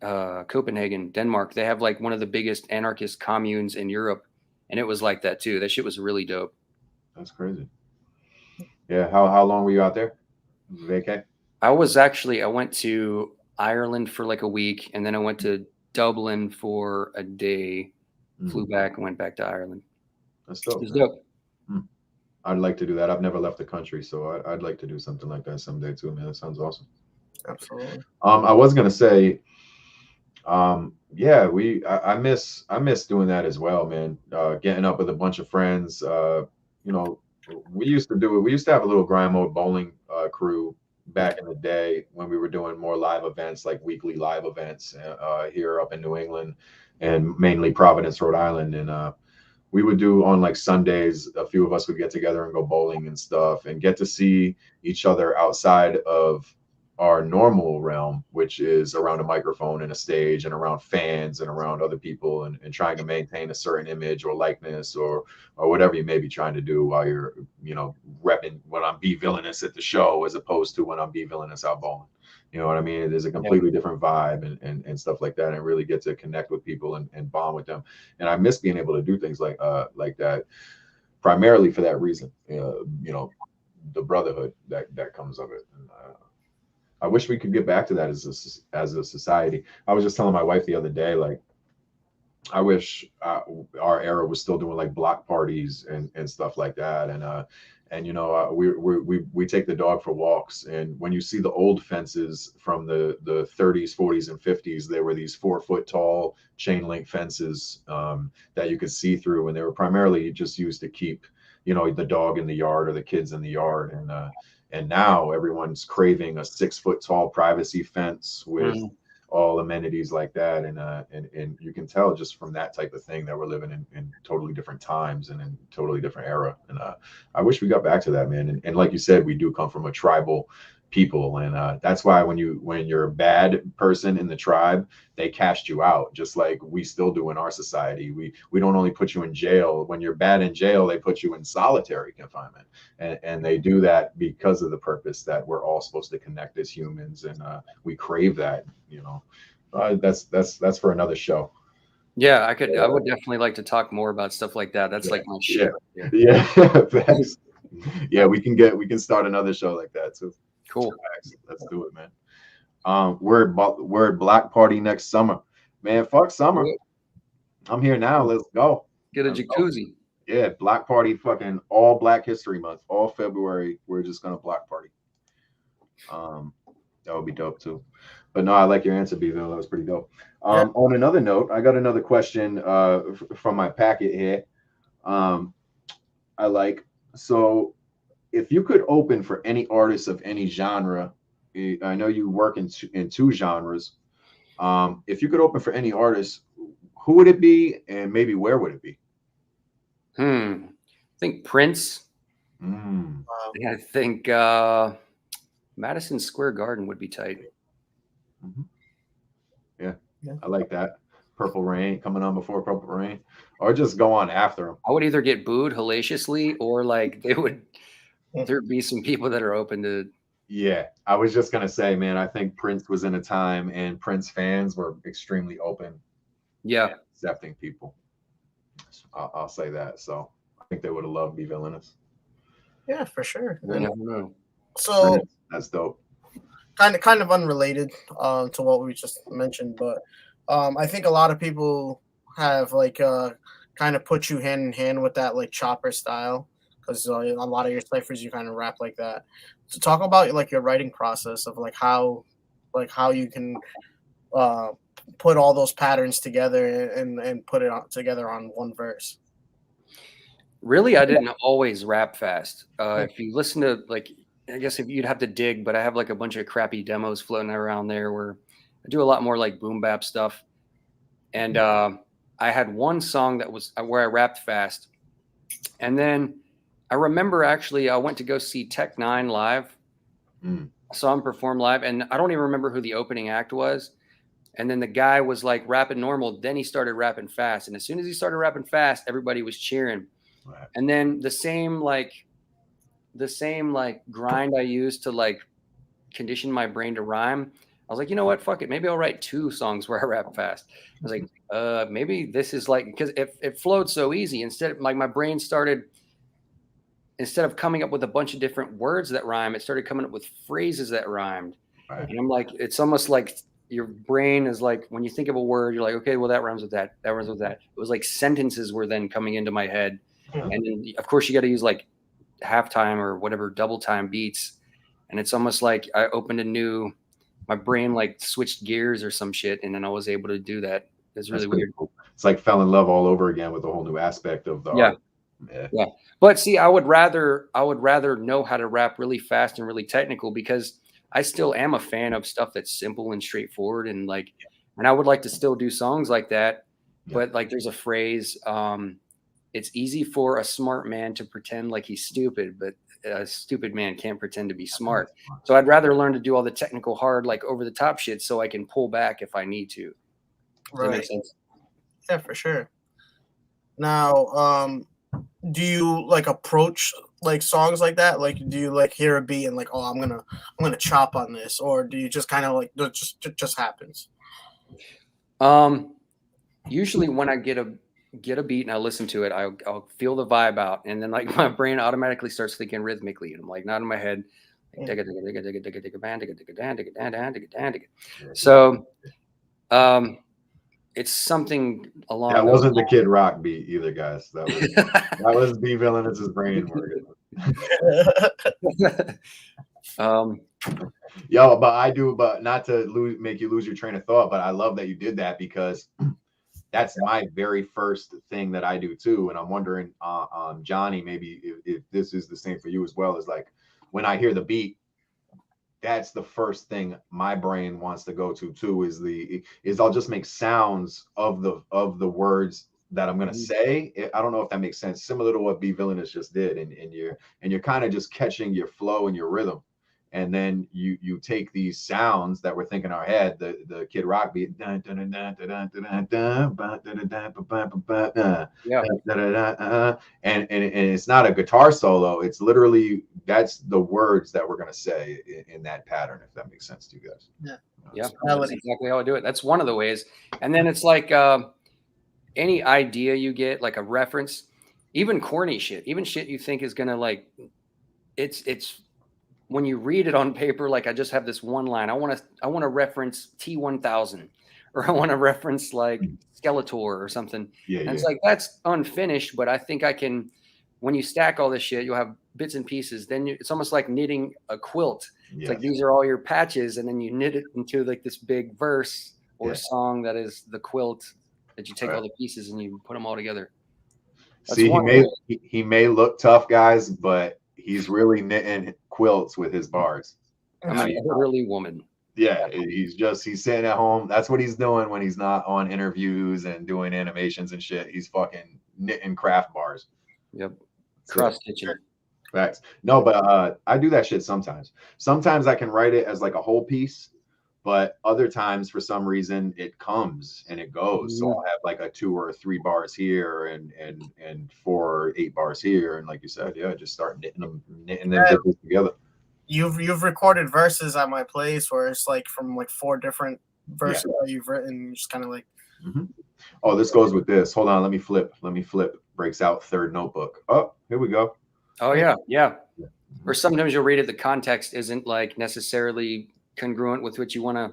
Copenhagen, Denmark, they have like one of the biggest anarchist communes in Europe, and it was like that too. That shit was really dope.
That's crazy. Yeah. How long were you out there? Vacay?
I went to Ireland for like a week, and then I went to Dublin for a day, flew back and went back to Ireland.
That's dope.
It was dope.
I'd like to do that. I've never left the country, so I'd like to do something like that someday too, man. That sounds awesome.
Absolutely.
I was gonna say, yeah, I miss doing that as well, man. Getting up with a bunch of friends. You know, we used to do it. We used to have a little grind mode bowling crew back in the day when we were doing more live events, like weekly live events here up in New England and mainly Providence, Rhode Island. And we would do on like Sundays, a few of us would get together and go bowling and stuff and get to see each other outside of our normal realm, which is around a microphone and a stage and around fans and around other people and trying to maintain a certain image or likeness or whatever you may be trying to do while you're, you know, repping when I'm B-Villainous at the show as opposed to when I'm B-Villainous out bowling. You know what I mean? It is a completely different vibe and stuff like that, and really get to connect with people and bond with them. And I miss being able to do things like that, primarily for that reason. You know, the brotherhood that comes of it. And, I wish we could get back to that as a society. I was just telling my wife the other day, like, I wish our era was still doing like block parties and stuff like that. And you know, we take the dog for walks, and when you see the old fences from the 30s, 40s, and 50s, there were these 4-foot tall chain link fences that you could see through, and they were primarily just used to keep, you know, the dog in the yard or the kids in the yard. And now everyone's craving a 6-foot tall privacy fence with all amenities like that. And you can tell just from that type of thing that we're living in totally different times and in totally different era. And I wish we got back to that, man. And like you said, we do come from a tribal people, and that's why when you're a bad person in the tribe, they cast you out, just like we still do in our society. We don't only put you in jail. When you're bad in jail, they put you in solitary confinement, and they do that because of the purpose that we're all supposed to connect as humans, and we crave that, you know. That's for another show.
Yeah, I would definitely like to talk more about stuff like that. That's like my shit.
Yeah. Yeah, we can start another show like that too.
Cool.
Let's do it, man. We're at Black Party next summer, man. Fuck summer. I'm here now. Let's go.
Get a jacuzzi.
Yeah, Black Party, fucking all Black History Month, all February. We're just gonna Black Party. That would be dope too. But no, I like your answer, B-Ville. That was pretty dope. On another note, I got another question from my packet here. So if you could open for any artist of any genre, I know you work in two genres. If you could open for any artist, who would it be, and maybe where would it be?
I think Prince. I think Madison Square Garden would be tight.
Yeah, I like that. Purple Rain, coming on before Purple Rain, or just go on after him.
I would either get booed hellaciously, or like there'd be some people that are open to.
Yeah, I was just gonna say, man, I think Prince was in a time, and Prince fans were extremely open.
Yeah,
accepting people. I'll say that. So I think they would have loved B-Villainous.
Yeah, for sure.
I never know.
So
Prince, that's dope.
Kind of unrelated to what we just mentioned, but I think a lot of people have like kind of put you hand in hand with that like chopper style, because a lot of your ciphers you kind of rap like that. So talk about like your writing process of like how you can put all those patterns together and put it together on one verse.
Really, I didn't always rap fast. If you listen to like, I guess if you'd have to dig, but I have like a bunch of crappy demos floating around there where I do a lot more like boom bap stuff. And I had one song that was where I rapped fast. And then I remember actually I went to go see Tech Nine live. I saw him perform live, and I don't even remember who the opening act was. And then the guy was like rapping normal. Then he started rapping fast. And as soon as he started rapping fast, everybody was cheering.
Right.
And then the same grind I used to like condition my brain to rhyme. I was like, you know what? Fuck it. Maybe I'll write 2 songs where I rap fast. I was like, maybe this is like, because it flowed so easy. Instead, like my brain started, instead of coming up with a bunch of different words that rhyme, it started coming up with phrases that rhymed.
Right.
And I'm like, it's almost like your brain is like, when you think of a word, you're like, okay, well, that rhymes with that. That rhymes with that. It was like sentences were then coming into my head. And then, of course, you got to use like halftime or whatever double time beats. And it's almost like I opened my brain like switched gears or some shit. And then I was able to do that. It's really weird.
Cool. It's like fell in love all over again with a whole new aspect of the art.
Yeah. But see, I would rather know how to rap really fast and really technical, because I still am a fan of stuff that's simple and straightforward, and like, and I would like to still do songs like that. But like, there's a phrase, it's easy for a smart man to pretend like he's stupid, but a stupid man can't pretend to be smart. So I'd rather learn to do all the technical, hard, like over the top shit, so I can pull back if I need to. Does that make sense?
Yeah, for sure. Now, do you like approach like songs like that? Like, do you like hear a beat and like, oh, I'm gonna chop on this, or do you just kind of like it just happens?
Usually when I get a beat and I listen to it, I'll feel the vibe out, and then like my brain automatically starts thinking rhythmically, and I'm like nodding my head. So, it's something along.
That wasn't the Kid Rock beat either, guys. That was B-Villainous' brain working. Yo, but not to make you lose your train of thought, but I love that you did that, because that's my very first thing that I do too. And I'm wondering, Johnny, maybe if this is the same for you as well, is like when I hear the beat, that's the first thing my brain wants to go to too, is I'll just make sounds of the words that I'm gonna say. I don't know if that makes sense. Similar to what B-Villainous just did, and you're kind of just catching your flow and your rhythm. And then you take these sounds that we're thinking in our head, the Kid Rock beat, and it's not a guitar solo. It's literally, that's the words that we're gonna say in that pattern, if that makes sense to you guys.
Yeah, that's exactly how I do it. That's one of the ways. And then it's like any idea you get, like a reference, even corny shit, even shit you think is gonna like, it's when you read it on paper, like I just have this one line. I want to reference T-1000, or I want to reference like Skeletor or something. And it's like, that's unfinished, but I think I can, when you stack all this shit, you'll have bits and pieces. Then it's almost like knitting a quilt. It's like, these are all your patches, and then you knit it into like this big verse or song that is the quilt that you take all the pieces and you put them all together. That's
he may look tough, guys, but he's really knitting quilts with his bars.
I'm an elderly woman.
Yeah, he's sitting at home. That's what he's doing when he's not on interviews and doing animations and shit. He's fucking knitting craft bars.
Yep. Cross stitching.
Facts. No, but I do that shit sometimes. Sometimes I can write it as like a whole piece, but other times for some reason it comes and it goes. So I'll have like a 2 or 3 bars here and 4 or 8 bars here, and like you said, just start knitting them together.
You've recorded verses at my place where it's like from like 4 different verses that you've written, just kind of like.
Oh, this goes with this. Hold on, let me flip. Breaks out third notebook. Oh, here we go.
Oh yeah. Or sometimes you'll read it, the context isn't like necessarily congruent with what you want to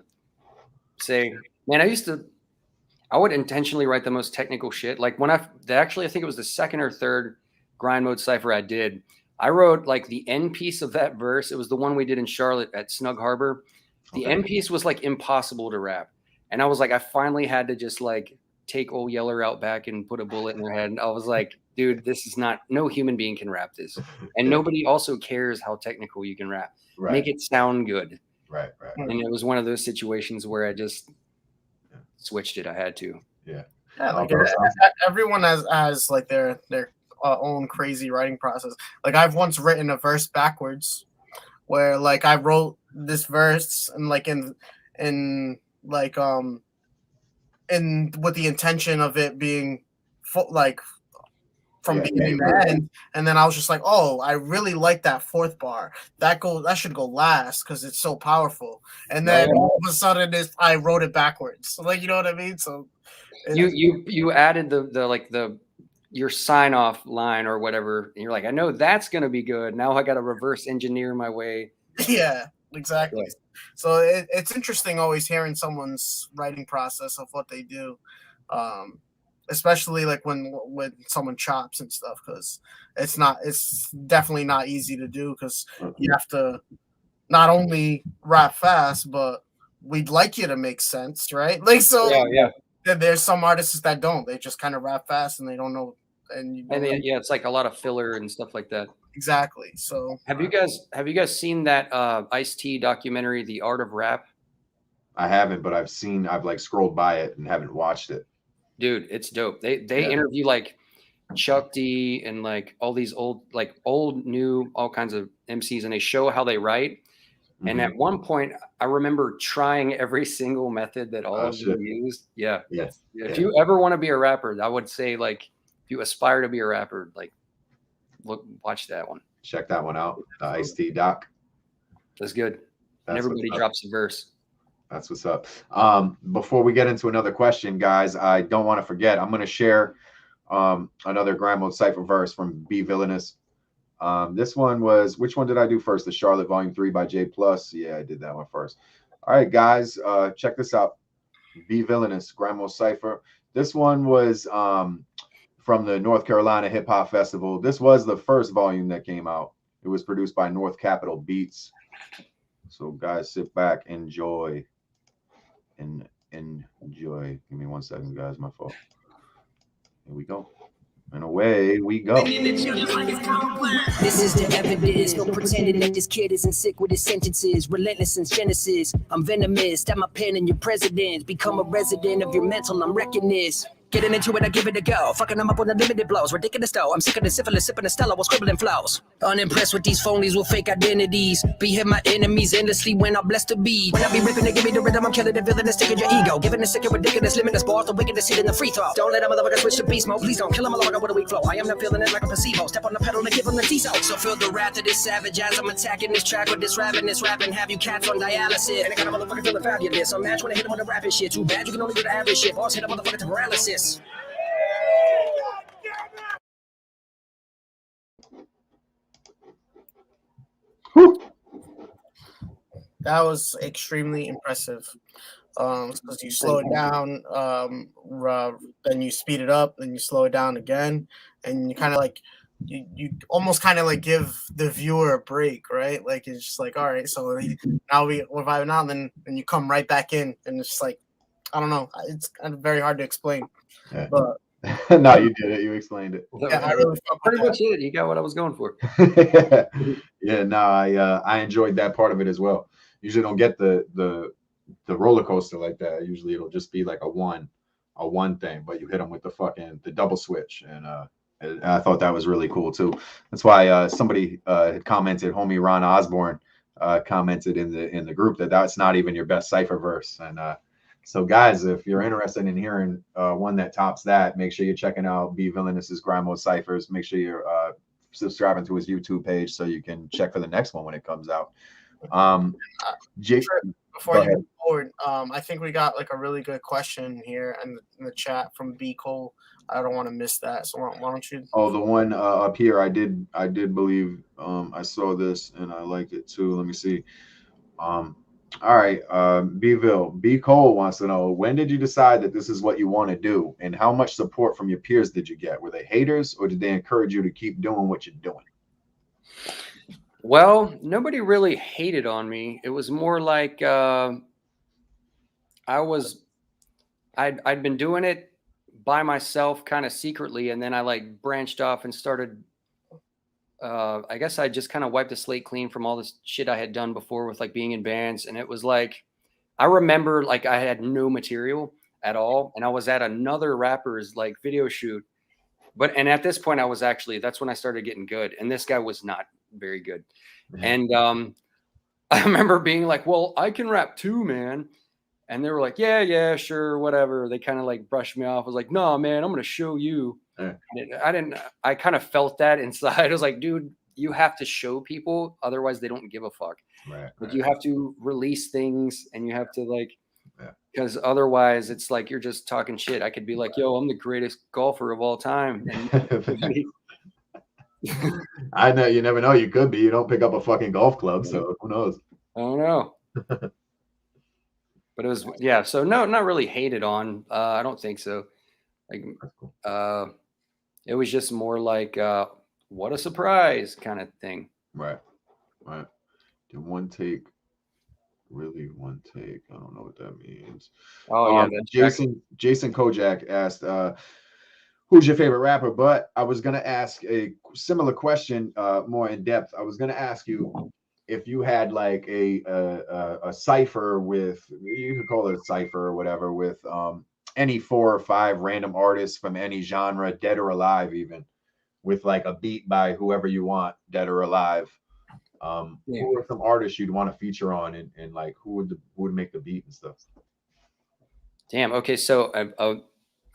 say. Man, I would intentionally write the most technical shit. Like when I think it was the second or third grind mode cipher I did, I wrote like the end piece of that verse. It was the one we did in Charlotte at Snug Harbor. The end piece was like impossible to rap. And I was like, I finally had to just like take Old Yeller out back and put a bullet in her head. And I was like, dude, this is not, no human being can rap this. And nobody also cares how technical you can rap.
Right.
Make it sound good.
Right.
And it was one of those situations where I just switched it. I had to.
Yeah.
Like everyone has like their own crazy writing process. Like I've once written a verse backwards, where like I wrote this verse and like in with the intention of it being like from beginning to end, and then I was just like, oh, I really like that fourth bar. That should go last because it's so powerful. And then all of a sudden, I wrote it backwards. So, like, you know what I mean? So
you added your sign off line or whatever, and you're like, I know that's gonna be good. Now I got to reverse engineer my way.
Yeah, exactly. Yeah. So it's interesting always hearing someone's writing process of what they do. Especially like when someone chops and stuff, because it's definitely not easy to do, because you have to not only rap fast, but we'd like you to make sense, right? Like, so there's some artists that don't, they just kind of rap fast and they don't know,
it's like a lot of filler and stuff like that.
Exactly. So
have you guys seen that Ice-T documentary, The Art of Rap?
I haven't, but I've like scrolled by it and haven't watched it.
Dude, it's dope. They interview like Chuck D and like all these old, new, all kinds of MCs, and they show how they write. Mm-hmm. And at one point, I remember trying every single method that all of them used. Yeah.
Yes.
If you ever want to be a rapper, I would say, like, if you aspire to be a rapper, like, watch that one.
Check that one out. The Ice-T doc.
That's good. And everybody drops a verse.
That's what's up. Before we get into another question, guys, I don't want to forget, I'm going to share another Grand Mode Cypher verse from B-Villainous. This one was, which one did I do first? The Charlotte Volume 3 by J+. Yeah, I did that one first. All right, guys, check this out. B-Villainous, Grand Mode Cypher. This one was from the North Carolina Hip Hop Festival. This was the first volume that came out. It was produced by North Capitol Beats. So, guys, sit back, enjoy. Enjoy. Give me 1 second, guys. My fault. Here we go. And away we go.
This is the evidence. No pretending that this kid isn't sick with his sentences. Relentless since Genesis. I'm venomous. Stab my pen in your president. Become a resident of your mental. I'm wrecking this. Getting into it, I give it a go. Fucking them up with unlimited blows. Ridiculous though. I'm sick of the syphilis, sipping the Stella while scribbling flows. Unimpressed with these phonies with fake identities. Behead my enemies endlessly when I'm blessed to be. When I be ripping, they give me the rhythm. I'm killing the villainous, taking your ego. Giving the sick and ridiculous, limitless bars, the wickedness hit in the free throw. Don't let a motherfucker switch to beast mode. Please don't kill him alone with a weak flow. I am not feeling it like a placebo. Step on the pedal and give him the T-so. So feel the wrath of this savage as I'm attacking this track with this rapping. Have you cats on dialysis? And I got a motherfucker feeling fabulous. So match when I hit him with the rapping shit. Too bad you can only do the average shit. Boss hit a motherfucker to paralysis.
That was extremely impressive. Because you slow it down, then you speed it up, then you slow it down again, and you kind of like you almost kind of like give the viewer a break, right? Like it's just like, all right, so now we're vibing out, and then you come right back in, and it's just like, I don't know, it's kind of very hard to explain, but.
No, you did it. You explained it.
Yeah, I really
pretty much it. You got what I was going for.
Yeah, no, I enjoyed that part of it as well. Usually don't get the roller coaster like that. Usually it'll just be like a one thing, but you hit them with the double switch, and I thought that was really cool too. That's why somebody had commented, homie Ron Osborne commented in the group that's not even your best Cypher verse, and so guys, if you're interested in hearing one that tops that, make sure you're checking out B-Villainous's Grand Mode Cyphers. Make sure you're subscribing to his YouTube page so you can check for the next one when it comes out. Jake,
before you move forward, I think we got like a really good question here in the chat from B. Cole. I don't want to miss that, so why don't you?
Oh, the one up here, I did believe I saw this and I liked it too. Let me see. All right, B Cole wants to know, when did you decide that this is what you want to do, and how much support from your peers did you get? Were they haters, or did they encourage you to keep doing what you're doing?
Well, nobody really hated on me. It was more like I'd been doing it, by myself kind of secretly, and then I like branched off and started I guess I just kind of wiped the slate clean from all this shit I had done before with like being in bands. And it was like, I remember like I had no material at all. And I was at another rapper's like video shoot. And at this point I was actually, that's when I started getting good. And this guy was not very good. And I remember being like, well, I can rap too, man. And they were like, yeah, sure, whatever. They kind of like brushed me off. I was like, no, man, I'm going to show you. I kind of felt that inside. I was like, dude, you have to show people, otherwise they don't give a fuck. Like you have to release things, and you have to like, because otherwise it's like you're just talking shit. I could be like, yo, I'm the greatest golfer of all time. And
I know, you never know. You could be. You don't pick up a fucking golf club, so who knows?
I don't know. But it was, yeah. So no, not really hated on. I don't think so. Like, it was just more like, what a surprise kind of thing.
Right. Did one take, really one take? I don't know what that means.
Oh yeah.
Jason Kojak asked, who's your favorite rapper? But I was gonna ask a similar question, more in depth. I was gonna ask you if you had like a cipher with, you could call it a cipher or whatever, with any 4 or 5 random artists from any genre, dead or alive, even with like a beat by whoever you want, dead or alive. Who are some artists you'd want to feature on, and like who would make the beat and stuff?
Damn. Okay, so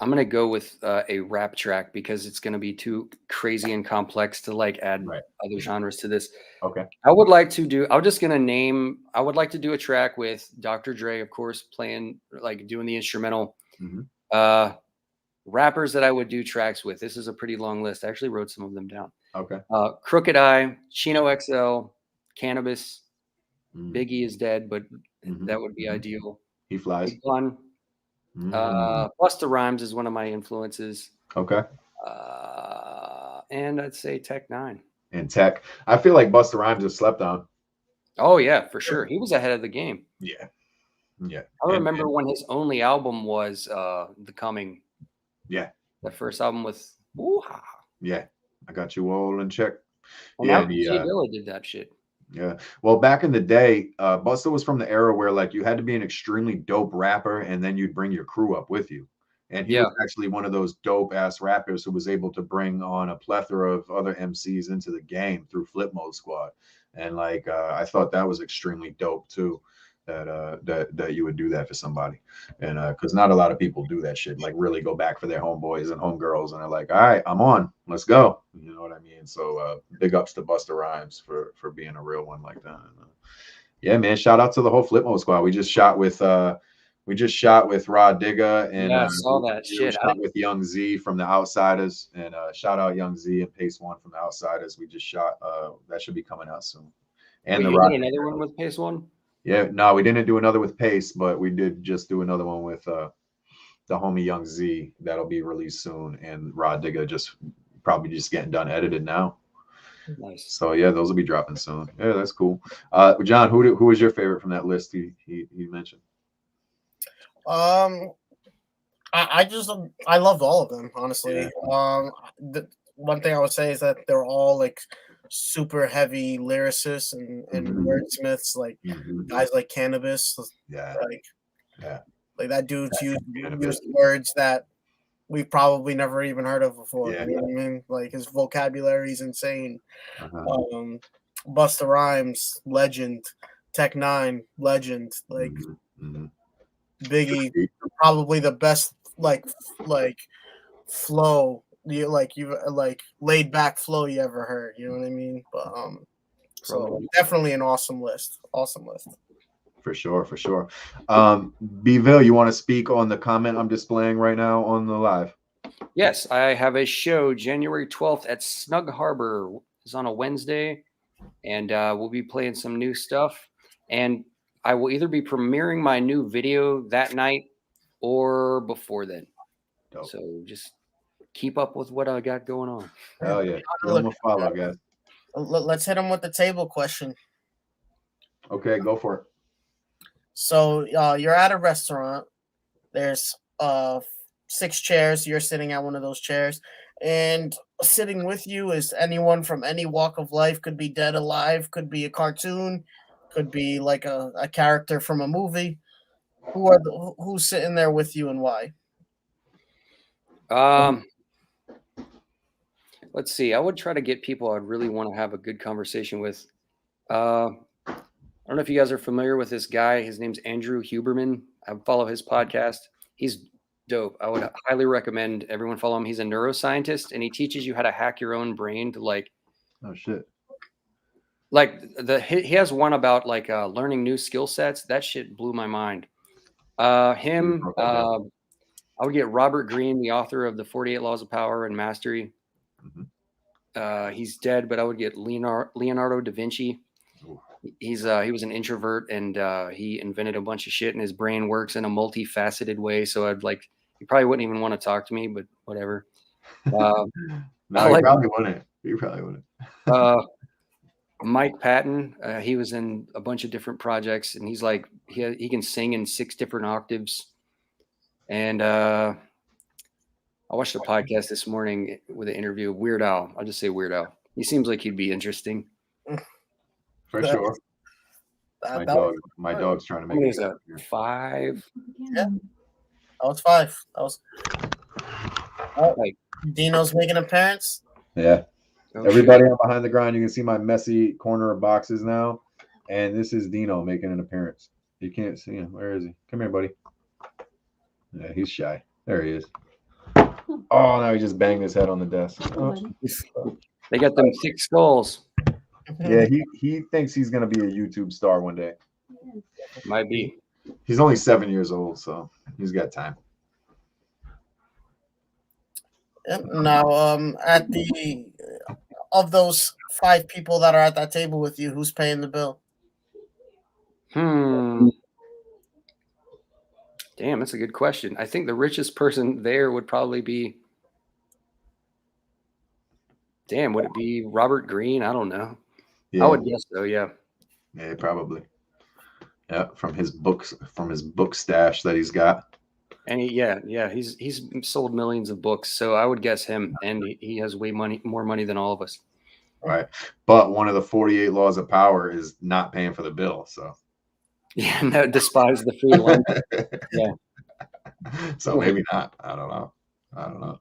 I'm gonna go with a rap track because it's gonna be too crazy and complex to like add other genres to this.
Okay.
I would like to do a track with Dr. Dre, of course, playing, like doing the instrumental. Rappers that I would do tracks with. This is a pretty long list. I actually wrote some of them down.
Okay.
Crooked Eye, Chino XL, Cannabis. Biggie is dead, but that would be ideal.
He flies.
Fun. Busta Rhymes is one of my influences.
Okay.
And I'd say Tech 9.
And Tech. I feel like Busta Rhymes is slept on.
Oh yeah, for sure. He was ahead of the game.
Yeah.
I remember when his only album was The Coming.
Yeah.
The first album with Woo-ha.
Yeah. I got you all in check.
And
yeah,
Dilla did that shit.
Yeah. Well, back in the day, Busta was from the era where like you had to be an extremely dope rapper, and then you'd bring your crew up with you. And he was actually one of those dope ass rappers who was able to bring on a plethora of other MCs into the game through Flip Mode Squad. And like I thought that was extremely dope too, that you would do that for somebody. And because not a lot of people do that shit, like really go back for their homeboys and homegirls, and they're like, all right, I'm on, let's go. You know what I mean? So big ups to Busta Rhymes for being a real one like that. Yeah, man, shout out to the whole Flip Mode Squad. We just shot with Rod Digga, and
I saw that shit.
Shot with Young Z from the Outsiders, and shout out Young Z and Pace One from the Outsiders. We just shot that should be coming out soon. And
you did another one with Pace One?
Yeah, no, we didn't do another with Pace, but we did just do another one with the homie Young Z that'll be released soon, and Rod Digga probably just getting done edited now.
Nice.
So yeah, those will be dropping soon. Yeah, that's cool. John, who was your favorite from that list he mentioned?
I loved all of them, honestly.
Yeah.
The one thing I would say is that they're all like super heavy lyricists and wordsmiths, like guys like Cannabis. Like that dude's used words that we've probably never even heard of before. You know what I mean? Like his vocabulary is insane. Busta Rhymes, legend. Tech 9, legend. Like Biggie, probably the best like flow, you laid back flow you ever heard. You know what I mean? But so definitely an awesome list. For sure. B-Ville, you want to speak on the comment I'm displaying right now on the live?
Yes, I have a show January 12th at Snug Harbor. It's on a Wednesday, and we'll be playing some new stuff. And I will either be premiering my new video that night or before then. Dope. So just keep up with what I got going on.
Hell yeah. Give them a follow, guys.
Let's hit them with the table question.
Okay, go for it.
So you're at a restaurant. There's 6 chairs. You're sitting at one of those chairs, and sitting with you is anyone from any walk of life. Could be dead, alive. Could be a cartoon. Could be like a character from a movie. Who's sitting there with you and why?
Let's see. I would try to get people I'd really want to have a good conversation with. I don't know if you guys are familiar with this guy. His name's Andrew Huberman. I follow his podcast. He's dope. I would highly recommend everyone follow him. He's a neuroscientist, and he teaches you how to hack your own brain to
Oh shit.
He has one about learning new skill sets. That shit blew my mind. I would get Robert Greene, the author of the 48 Laws of Power and Mastery. He's dead, but I would get Leonardo da Vinci. He was an introvert, and he invented a bunch of shit, and his brain works in a multifaceted way. So he probably wouldn't even want to talk to me, but whatever.
No, he probably wouldn't. He probably wouldn't.
Mike Patton, he was in a bunch of different projects, and he's he can sing in 6 different octaves. And I watched a podcast this morning with an interview of Weird Al. I'll just say Weird Al. He seems like he'd be interesting.
For sure. My dog's trying to make
it. That 5?
Yeah. That was 5. That was. Dino's making an appearance.
Yeah. Everybody on Behind the Grind, you can see my messy corner of boxes now. And this is Dino making an appearance. You can't see him. Where is he? Come here, buddy. Yeah, he's shy. There he is. Oh, now he just banged his head on the desk. Oh.
They got them thick skulls.
Yeah, he thinks he's going to be a YouTube star one day.
Might be.
He's only 7 years old, so he's got time.
Now, of those 5 people that are at that table with you, who's paying the bill?
Damn, that's a good question. I think the richest person there would probably be. Damn, would it be Robert Greene? I don't know. Yeah. I would guess so. Yeah.
Yeah, probably. Yeah, from his book stash that he's got.
And he's sold millions of books, so I would guess him. And he has more money than all of us.
Right, but one of the 48 laws of power is not paying for the bill. So.
Yeah, no, despise the free lunch. Yeah.
So maybe not. I don't know.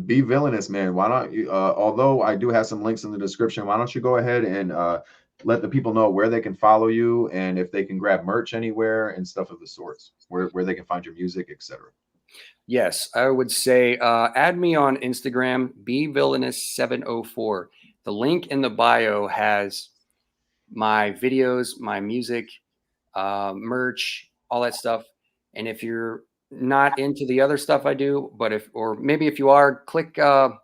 B-Villainous, man. Why don't you? Although I do have some links in the description, why don't you go ahead and let the people know where they can follow you and if they can grab merch anywhere and stuff of the sorts, where they can find your music, etc.
Yes, I would say add me on Instagram, B-Villainous704. The link in the bio has my videos, my music, merch, all that stuff. And if you're not into the other stuff I do, maybe if you are, click the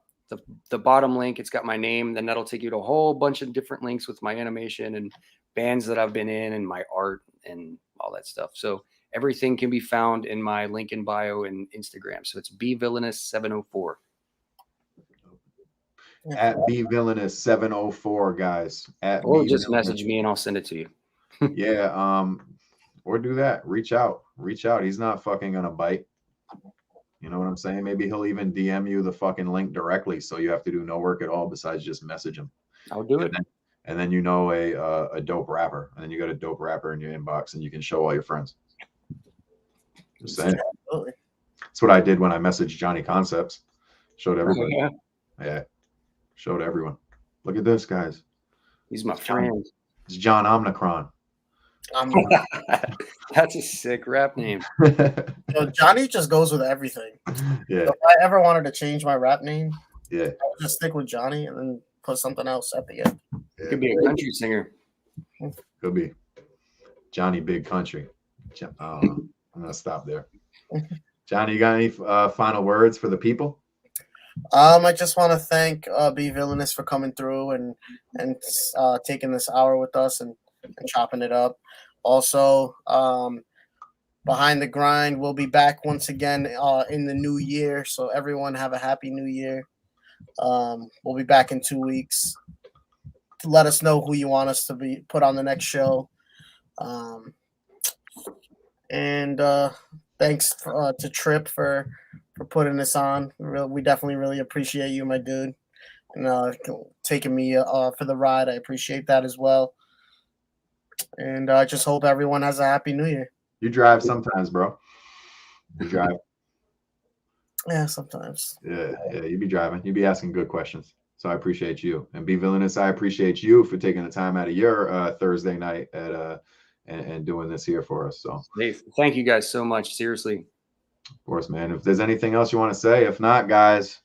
bottom link. It's got my name. Then that'll take you to a whole bunch of different links with my animation and bands that I've been in and my art and all that stuff. So everything can be found in my link in bio and Instagram. So it's B-Villainous704.
At B-Villainous704, guys.
Or just message me and I'll send it to you.
Yeah, or do that. Reach out. He's not fucking gonna bite. You know what I'm saying? Maybe he'll even DM you the fucking link directly, so you have to do no work at all besides just message him.
I'll do it.
And then you know a dope rapper, and then you got a dope rapper in your inbox, and you can show all your friends. Just saying. Absolutely. That's what I did when I messaged Johnny Concepts. Showed everybody. Yeah. Showed everyone. Look at this, guys.
He's my friend.
It's John Omnicron.
That's a sick rap name.
Johnny just goes with everything.
Yeah.
So if I ever wanted to change my rap name,
I
would just stick with Johnny and then put something else at the end.
Yeah. Could be a country singer.
Could be Johnny Big Country. I'm gonna stop there. Johnny, you got any final words for the people?
I just want to thank B-Villainous for coming through and taking this hour with us and chopping it up. Also, Behind the Grind, we'll be back once again in the new year. So everyone have a happy new year. We'll be back in 2 weeks. Let us know who you want us to be put on the next show. And thanks to Trip for putting this on. We definitely really appreciate you, my dude, and taking me for the ride. I appreciate that as well. And I just hope everyone has a happy New Year.
You drive sometimes, bro. You drive.
Yeah, sometimes.
Yeah, you be driving. You be asking good questions. So I appreciate you. And B-Villainous, I appreciate you for taking the time out of your Thursday night at and doing this here for us. So
thank you guys so much. Seriously.
Of course, man. If there's anything else you want to say, if not, guys,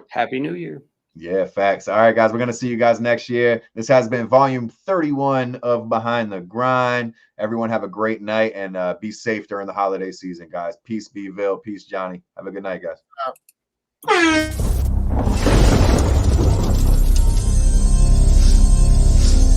Happy New Year.
Yeah, facts. All right, guys, we're going to see you guys next year. This has been volume 31 of Behind the Grind. Everyone have a great night and be safe during the holiday season, guys. Peace, B-Ville. Peace, Johnny. Have a good night, guys.